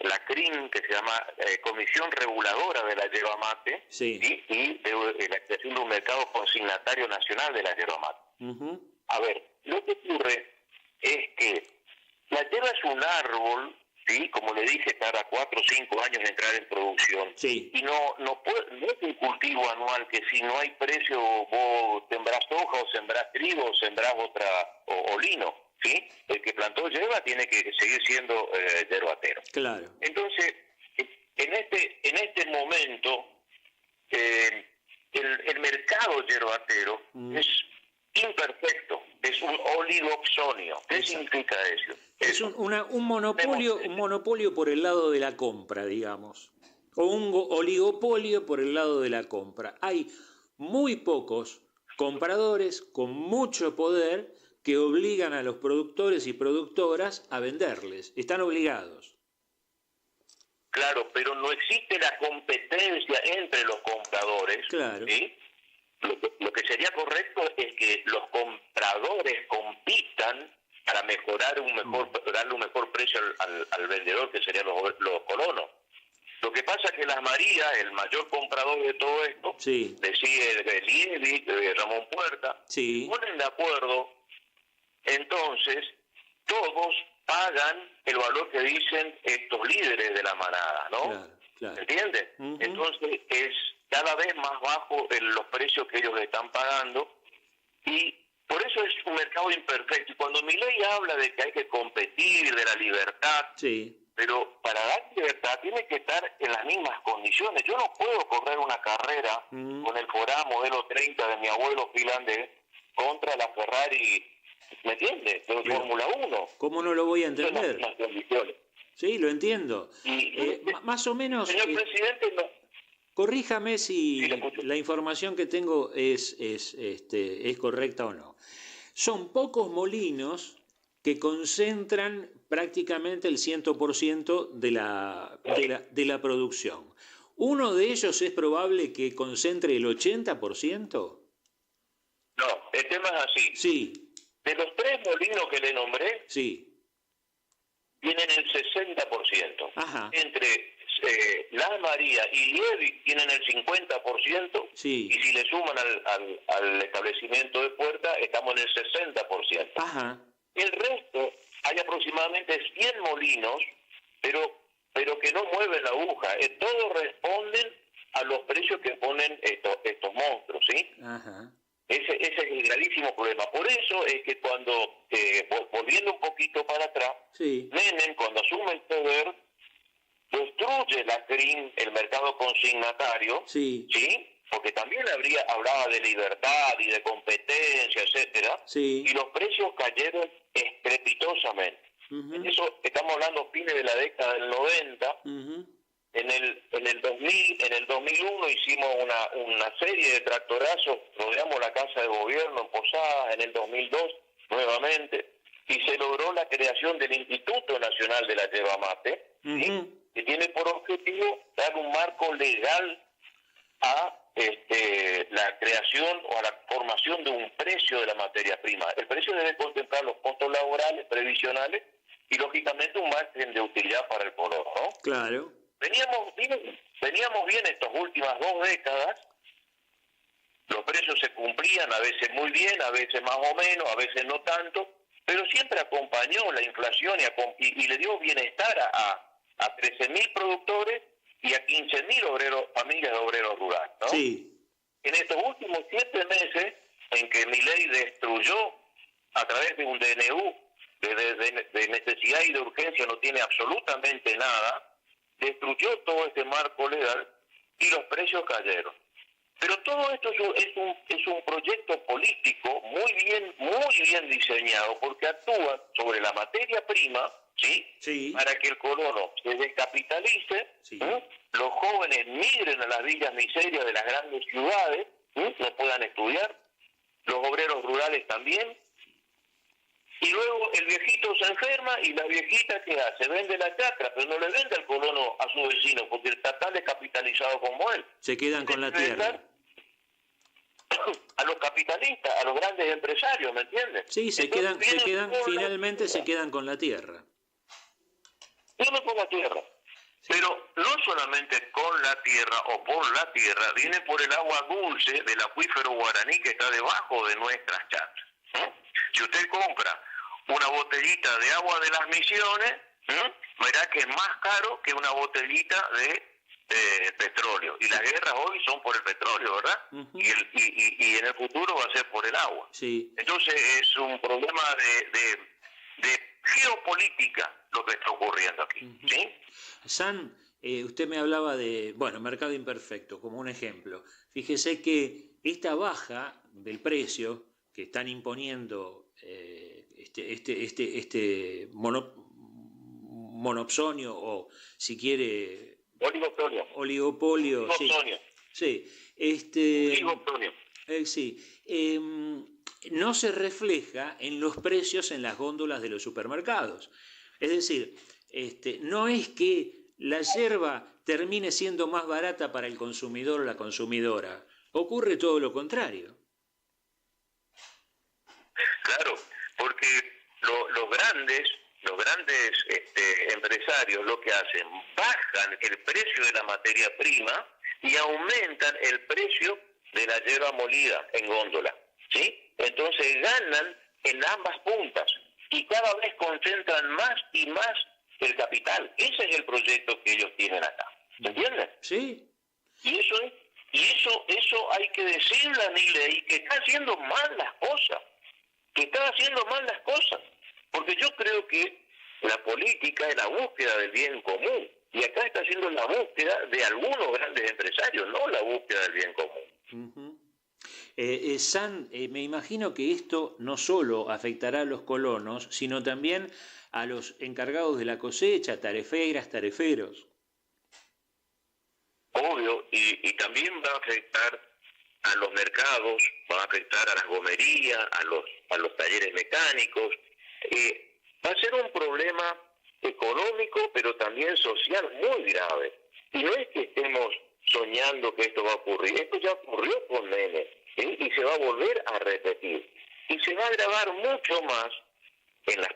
la CRIM, que se llama Comisión Reguladora de la Yerba Mate, sí. y de la creación de un mercado consignatario nacional de la yerba mate. Uh-huh. A ver, lo que ocurre es que la yerba es un árbol, ¿sí? Como le dije, tarda 4 o 5 años en entrar en producción. Sí. Y no es un cultivo anual que si no hay precio vos sembrás hoja o sembrás trigo o sembrás o lino, ¿sí? El que plantó yerba tiene que seguir siendo yerbatero. Claro. Entonces, en este momento, el mercado yerbatero es imperfecto, es un oligoxonio. ¿Qué significa eso? Es un monopolio por el lado de la compra, digamos, o un oligopolio por el lado de la compra. Hay muy pocos compradores con mucho poder que obligan a los productores y productoras a venderles. Están obligados. Claro, pero no existe la competencia entre los compradores. Claro. ¿Sí? Lo que sería correcto es que los compradores compitan para mejorar darle un mejor precio al vendedor, que serían los colonos. Lo que pasa es que las Marías, el mayor comprador de todo esto, sí. decide Liebig, Ramón Puerta, sí. ponen de acuerdo, entonces todos pagan el valor que dicen estos líderes de la manada, ¿no? Claro, claro. ¿Entiendes? Uh-huh. Entonces es cada vez más bajo los precios que ellos están pagando y por eso es un mercado imperfecto. Y cuando Milei habla de que hay que competir, de la libertad, sí. Pero para dar libertad tiene que estar en las mismas condiciones. Yo no puedo correr una carrera con el Forá modelo 30 de mi abuelo finlandés contra la Ferrari, ¿me entiendes? De Fórmula 1. ¿Cómo no lo voy a entender? Las condiciones. Sí, lo entiendo. Y más o menos... Señor presidente, no. Corríjame si Sí, la información que tengo es correcta o no. Son pocos molinos que concentran prácticamente el 100% de la producción. ¿Uno de ellos es probable que concentre el 80%? No, el tema es así. Sí. De los 3 molinos que le nombré, sí. tienen el 60%. Ajá. Entre La María y Liebig tienen el 50%, sí. Y si le suman al establecimiento de Puerta, estamos en el 60%. Ajá. El resto, hay aproximadamente 100 molinos, pero que no mueven la aguja. Todos responden a los precios que ponen estos monstruos, ¿sí? Ajá. Ese es el gravísimo problema. Por eso es que cuando, volviendo un poquito para atrás, Sí. Menem, cuando asume el poder, destruye la CRIM, el mercado consignatario, Sí. ¿sí? Porque también hablaba de libertad y de competencia, etcétera, Sí. y los precios cayeron estrepitosamente. Ujú. Eso estamos hablando fines de la década del 90. Ujú. En el 2001 hicimos una serie de tractorazos, rodeamos la Casa de Gobierno en Posadas, en el 2002 nuevamente, y se logró la creación del Instituto Nacional de la Yerba Mate, ¿sí? Ujú. Que tiene por objetivo dar un marco legal a la creación o a la formación de un precio de la materia prima. El precio debe contemplar los costos laborales, previsionales y lógicamente un margen de utilidad para el colono, ¿no? Claro. Veníamos bien estas últimas 2 décadas, los precios se cumplían, a veces muy bien, a veces más o menos, a veces no tanto, pero siempre acompañó la inflación y le dio bienestar a 13.000 productores y a 15.000 familias de obreros rurales, ¿no? Sí. En estos últimos 7 meses, en que Milei destruyó a través de un DNU de necesidad y de urgencia, no tiene absolutamente nada, destruyó todo este marco legal y los precios cayeron. Pero todo esto es un proyecto político muy bien diseñado, porque actúa sobre la materia prima, ¿sí? Sí. Para que el colono se descapitalice, Sí. los jóvenes migren a las villas miserias de las grandes ciudades, no puedan estudiar, los obreros rurales también, y luego el viejito se enferma y la viejita, ¿qué hace? Vende la chacra, pero no le vende al colono a su vecino, porque está tan descapitalizado como él. Se quedan con la tierra. A los capitalistas, a los grandes empresarios, ¿me entiendes? Sí, finalmente se quedan con la tierra. Viene con la tierra. Pero no solamente con la tierra o por la tierra, viene por el agua dulce del acuífero guaraní que está debajo de nuestras chacras. Si usted compra una botellita de agua de las Misiones, verá que es más caro que una botellita de petróleo. Y las guerras hoy son por el petróleo, ¿verdad? Uh-huh. Y en el futuro va a ser por el agua. Sí. Entonces es un problema de geopolítica lo que está ocurriendo aquí. Uh-huh. ¿Sí? San, usted me hablaba de, mercado imperfecto, como un ejemplo. Fíjese que esta baja del precio que están imponiendo monopsonio o, si quiere, oligopolio. Sí. Oligopolio. Sí. No se refleja en los precios en las góndolas de los supermercados. Es decir, no es que la yerba termine siendo más barata para el consumidor o la consumidora. Ocurre todo lo contrario. Claro, porque los grandes empresarios lo que hacen, bajan el precio de la materia prima y aumentan el precio de la yerba molida en góndola, ¿sí? Entonces ganan en ambas puntas y cada vez concentran más y más el capital. Ese es el proyecto que ellos tienen acá, ¿me entienden? Sí. Y eso hay que decirle a Milei que está haciendo mal las cosas. Porque yo creo que la política es la búsqueda del bien común, y acá está haciendo la búsqueda de algunos grandes empresarios, no la búsqueda del bien común. Uh-huh. San, me imagino que esto no solo afectará a los colonos, sino también a los encargados de la cosecha, tareferas, tareferos. Obvio, y también va a afectar a los mercados, va a afectar a las gomerías, a los talleres mecánicos. Va a ser un problema económico, pero también social muy grave. Y no es que estemos soñando que esto va a ocurrir, esto ya ocurrió con Menem, ¿sí? Y se va a volver a repetir. Y se va a agravar mucho más en los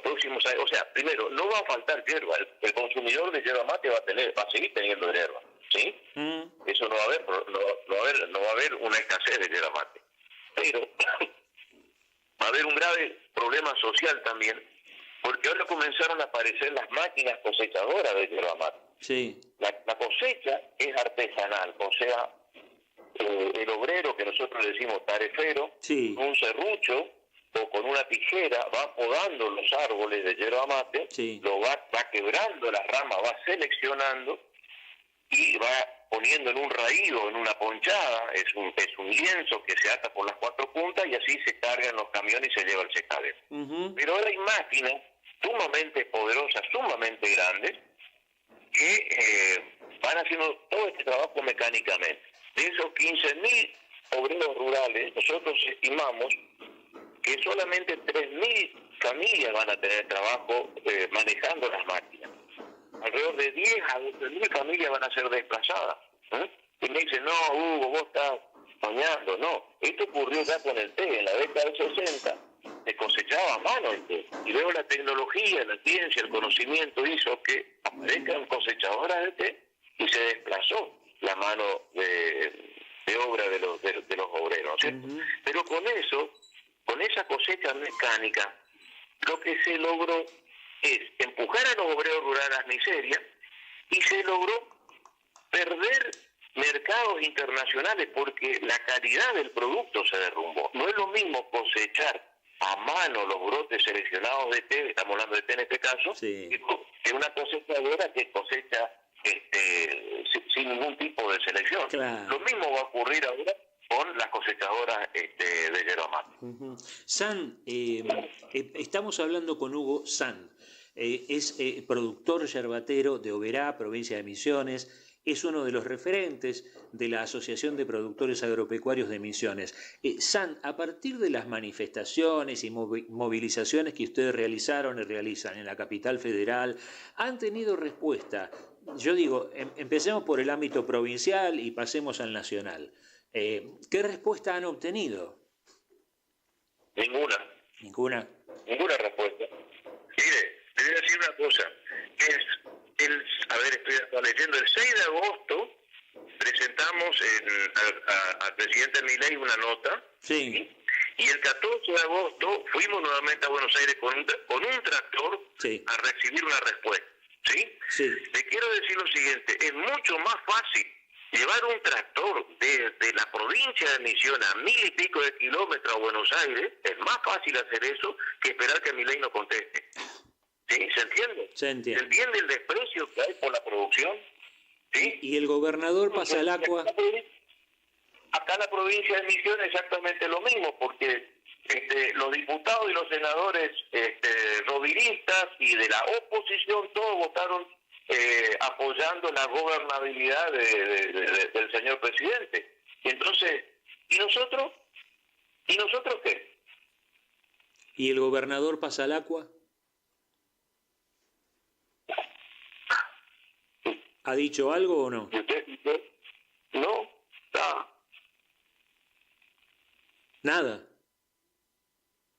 próximos años. O sea, primero, no va a faltar hierba, el consumidor de yerba mate va a seguir teniendo hierba, ¿sí? Eso no va a haber una escasez de yerba mate. Pero va a haber un grave problema social también, porque ahora comenzaron a aparecer las máquinas cosechadoras de yerba mate. Sí. La cosecha es artesanal, o sea, el obrero que nosotros le decimos tarefero, Sí. con un serrucho o con una tijera va podando los árboles de yerba mate, Sí. lo va quebrando las ramas, va seleccionando y va poniendo en un raído, en una ponchada, es un lienzo que se ata por las 4 puntas y así se cargan los camiones y se lleva el secadero. Pero ahora hay máquinas sumamente poderosas, sumamente grandes, que van haciendo todo este trabajo mecánicamente. De esos 15.000 obreros rurales, nosotros estimamos que solamente 3.000 familias van a tener trabajo manejando las máquinas. Alrededor de 10 a 12.000 familias van a ser desplazadas. Y me dicen, no, Hugo, vos estás soñando. No, esto ocurrió ya con el té. En la década del 60 se cosechaba a mano el té. Y luego la tecnología, la ciencia, el conocimiento hizo que aparezcan cosechadoras de té y se desplazó la mano de obra de los obreros, ¿no es cierto? Pero con eso, con esa cosecha mecánica, lo que se logró es empujar a los obreros rurales a la miseria y se logró perder mercados internacionales porque la calidad del producto se derrumbó. No es lo mismo cosechar a mano los brotes seleccionados de té, estamos hablando de té en este caso, Sí. que una cosechadora que cosecha sin ningún tipo de selección. Claro. Lo mismo va a ocurrir ahora con las cosechadoras de yerba mate. San, estamos hablando con Hugo San, es productor yerbatero de Oberá, provincia de Misiones, es uno de los referentes de la Asociación de Productores Agropecuarios de Misiones. San, a partir de las manifestaciones y movilizaciones que ustedes realizaron y realizan en la capital federal, ¿han tenido respuesta? Yo digo, empecemos por el ámbito provincial y pasemos al nacional. ¿Qué respuesta han obtenido? Ninguna respuesta. Mire, le voy a decir una cosa, estoy leyendo, el 6 de agosto presentamos al presidente Milei una nota, sí. Y el 14 de agosto fuimos nuevamente a Buenos Aires con un tractor, sí, a recibir una respuesta, ¿sí? Sí. Le quiero decir lo siguiente, es mucho más fácil llevar un tractor desde la provincia de Misiones a 1.000 y pico de kilómetros a Buenos Aires, es más fácil hacer eso que esperar que Milei nos conteste. ¿Sí? ¿Se entiende? Se entiende. ¿Se entiende el desprecio que hay por la producción? ¿Sí? Y el gobernador Pasalacqua. Acá en la provincia de Misiones exactamente lo mismo, porque los diputados y los senadores rodilistas y de la oposición todos votaron apoyando la gobernabilidad del señor presidente. Y entonces, ¿y nosotros? ¿Y nosotros qué? ¿Y el gobernador Pasalacqua? ¿Ha dicho algo o no? No, nada.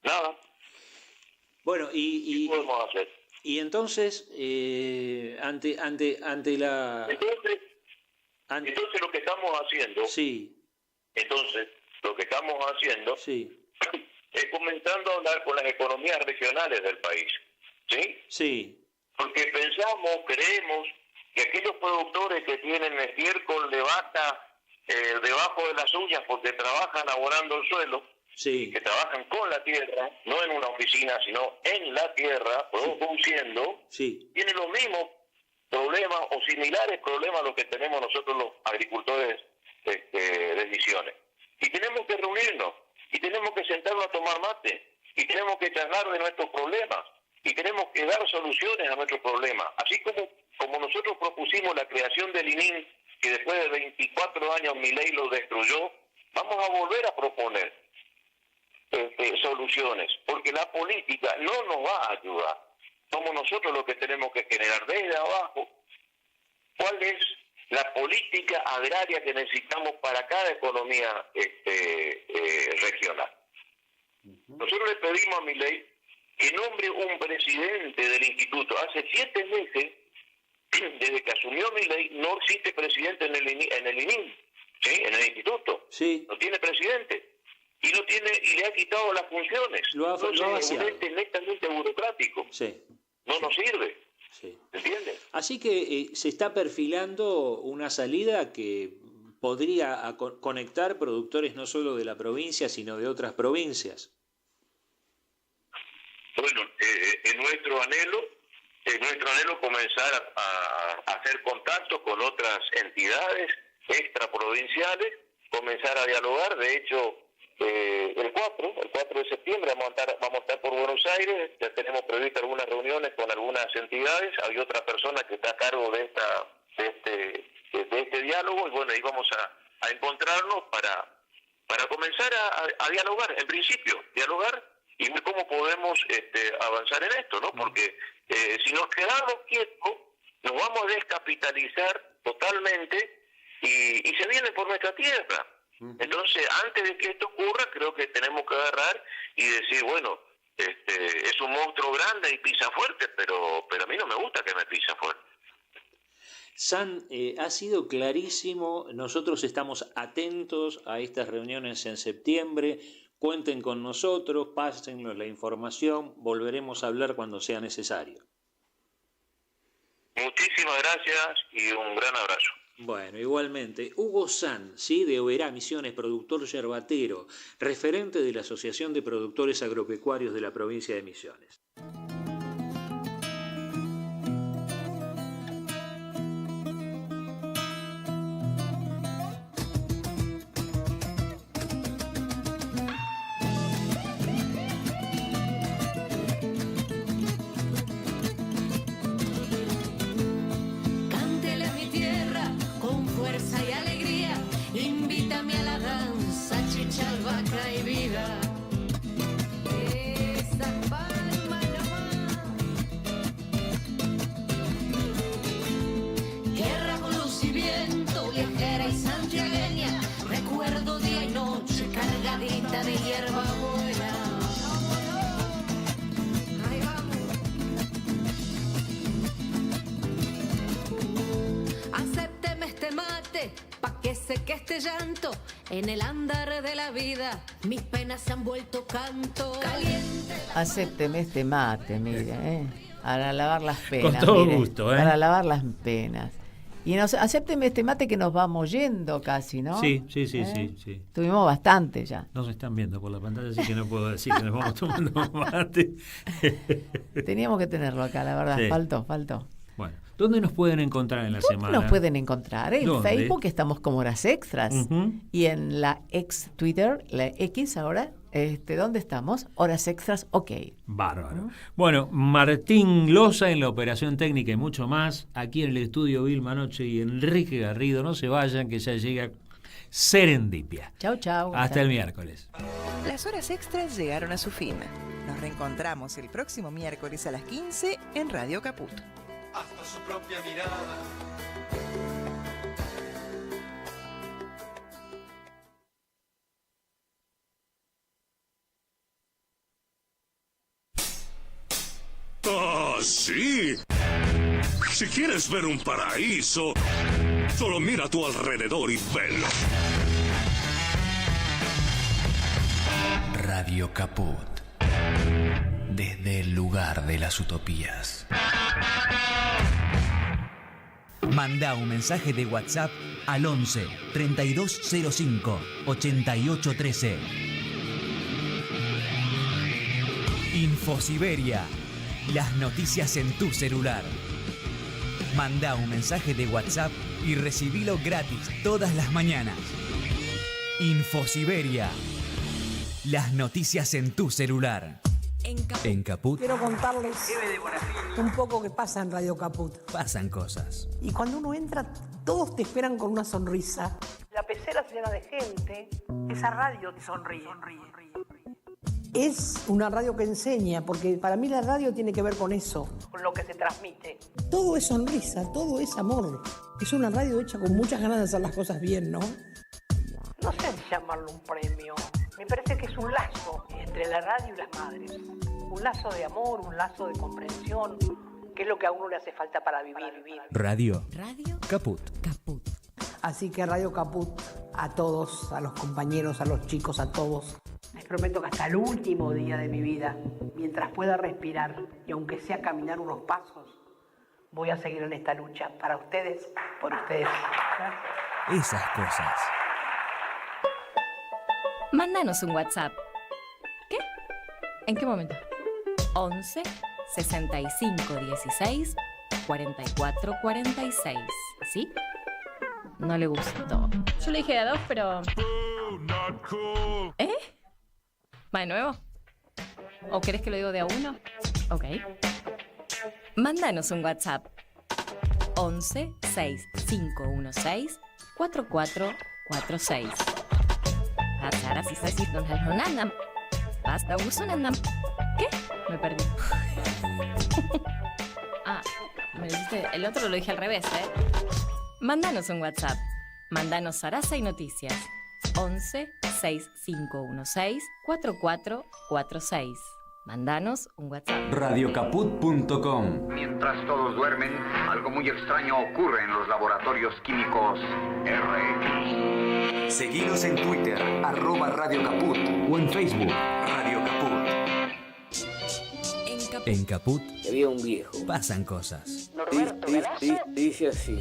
Nada. Bueno, ¿qué podemos hacer? Y entonces, ante la... Entonces lo que estamos haciendo... Sí. Entonces, lo que estamos haciendo... Sí. Es comenzando a hablar con las economías regionales del país. ¿Sí? Sí. Porque creemos que aquellos productores que tienen estiércol de vaca debajo de las uñas porque trabajan laborando el suelo, sí, que trabajan con la tierra, no en una oficina, sino en la tierra, produciendo, sí, tienen los mismos problemas o similares problemas a los que tenemos nosotros los agricultores de Misiones. Y tenemos que reunirnos, y tenemos que sentarnos a tomar mate, y tenemos que charlar de nuestros problemas, y tenemos que dar soluciones a nuestros problemas. Así como nosotros propusimos la creación del ININ, que después de 24 años Milei lo destruyó, vamos a volver a proponer soluciones, porque la política no nos va a ayudar. Somos nosotros los que tenemos que generar desde abajo cuál es la política agraria que necesitamos para cada economía regional. Nosotros le pedimos a Milei que nombre un presidente del instituto. Hace 7 meses, desde que asumió Milei, no existe presidente en el ININ, ¿sí? En el instituto. Sí. No tiene presidente. Y le ha quitado las funciones. Lo ha es un ente netamente burocrático. Sí. No nos sirve. Sí. ¿Entiendes? Así que se está perfilando una salida que podría conectar productores no solo de la provincia, sino de otras provincias. Bueno, es nuestro anhelo comenzar a hacer contacto con otras entidades extraprovinciales, comenzar a dialogar. De hecho, el 4 de septiembre vamos a estar por Buenos Aires. Ya tenemos previstas algunas reuniones con algunas entidades. Hay otra persona que está a cargo de este diálogo, y bueno, ahí vamos a encontrarnos para comenzar a dialogar, en principio, dialogar y ver cómo podemos avanzar en esto, ¿no? Porque si nos quedamos quietos, nos vamos a descapitalizar totalmente y se viene por nuestra tierra. Entonces, antes de que esto ocurra, creo que tenemos que agarrar y decir, bueno, es un monstruo grande y pisa fuerte, pero a mí no me gusta que me pisa fuerte. San, ha sido clarísimo, nosotros estamos atentos a estas reuniones en septiembre, cuenten con nosotros, pásennos la información, volveremos a hablar cuando sea necesario. Muchísimas gracias y un gran abrazo. Bueno, igualmente, Hugo San, ¿sí? De Oberá Misiones, productor yerbatero, referente de la Asociación de Productores Agropecuarios de la provincia de Misiones. En el andar de la vida, mis penas se han vuelto canto. Caliente. Acépteme este mate, mire, para lavar las penas. Con todo mire, gusto, para lavar las penas. Y acépteme este mate que nos vamos yendo casi, ¿no? Sí. Tuvimos bastante ya. No se están viendo por la pantalla, así que no puedo decir que nos vamos tomando mate. Teníamos que tenerlo acá, la verdad, sí. Faltó. Bueno, ¿dónde nos pueden encontrar en la semana? Nos pueden encontrar en ¿Dónde? Facebook, estamos como Horas Extras. Y en la ex Twitter, la X ahora, ¿dónde estamos? Horas Extras, OK. Bárbaro. Bueno, Martín Loza en la operación técnica y mucho más. Aquí en el estudio Vilma Noche y Enrique Garrido. No se vayan, que ya llega Serendipia. Chau. Hasta el miércoles. Las horas extras llegaron a su fin. Nos reencontramos el próximo miércoles a las 15 en Radio Caput. Hasta su propia mirada. ¡Ah, sí! Si quieres ver un paraíso, solo mira a tu alrededor y velo. Radio Caput. Desde el lugar de las utopías. Manda un mensaje de WhatsApp al 11 3205 8813. Infosiberia. Las noticias en tu celular. Manda un mensaje de WhatsApp y recibilo gratis todas las mañanas. Infosiberia. Las noticias en tu celular. En Caput Quiero contarles un poco que pasa en Radio Caput. pasan cosas. Y cuando uno entra, todos te esperan con una sonrisa. La pecera se llena de gente. Esa radio te sonríe. Es una radio que enseña, porque para mí la radio tiene que ver con eso, con lo que se transmite. Todo es sonrisa, todo es amor. Es una radio hecha con muchas ganas de hacer las cosas bien, ¿no? No sé si llamarlo un premio. Me parece que es un lazo entre la radio y las madres. Un lazo de amor, un lazo de comprensión, que es lo que a uno le hace falta para vivir. Radio Caput. Así que Radio Caput, a todos, a los compañeros, a los chicos, a todos. Les prometo que hasta el último día de mi vida, mientras pueda respirar y aunque sea caminar unos pasos, voy a seguir en esta lucha para ustedes, por ustedes. Gracias. Esas cosas. Mándanos un WhatsApp. ¿Qué? ¿En qué momento? 11 65 16 44 46. ¿Sí? No le gustó. Yo le dije de a 2, pero... ¿Eh? ¿Va de nuevo? ¿O querés que lo digo de a 1? Ok. Mándanos un WhatsApp. 11 6516 4446. Ahora sí se decir don. Basta usunandam. ¿Qué? Me perdí. Me dijiste, el otro lo dije al revés, ¿eh? Mándanos un WhatsApp. Mándanos Sarasa y Noticias. 11 6516 4446. Mándanos un WhatsApp. Radiocaput.com. Mientras todos duermen, algo muy extraño ocurre en los laboratorios químicos RX. Seguinos en Twitter, @Radio Caput, o en Facebook, Radio Caput. En Caput había un viejo. pasan cosas. Dice así.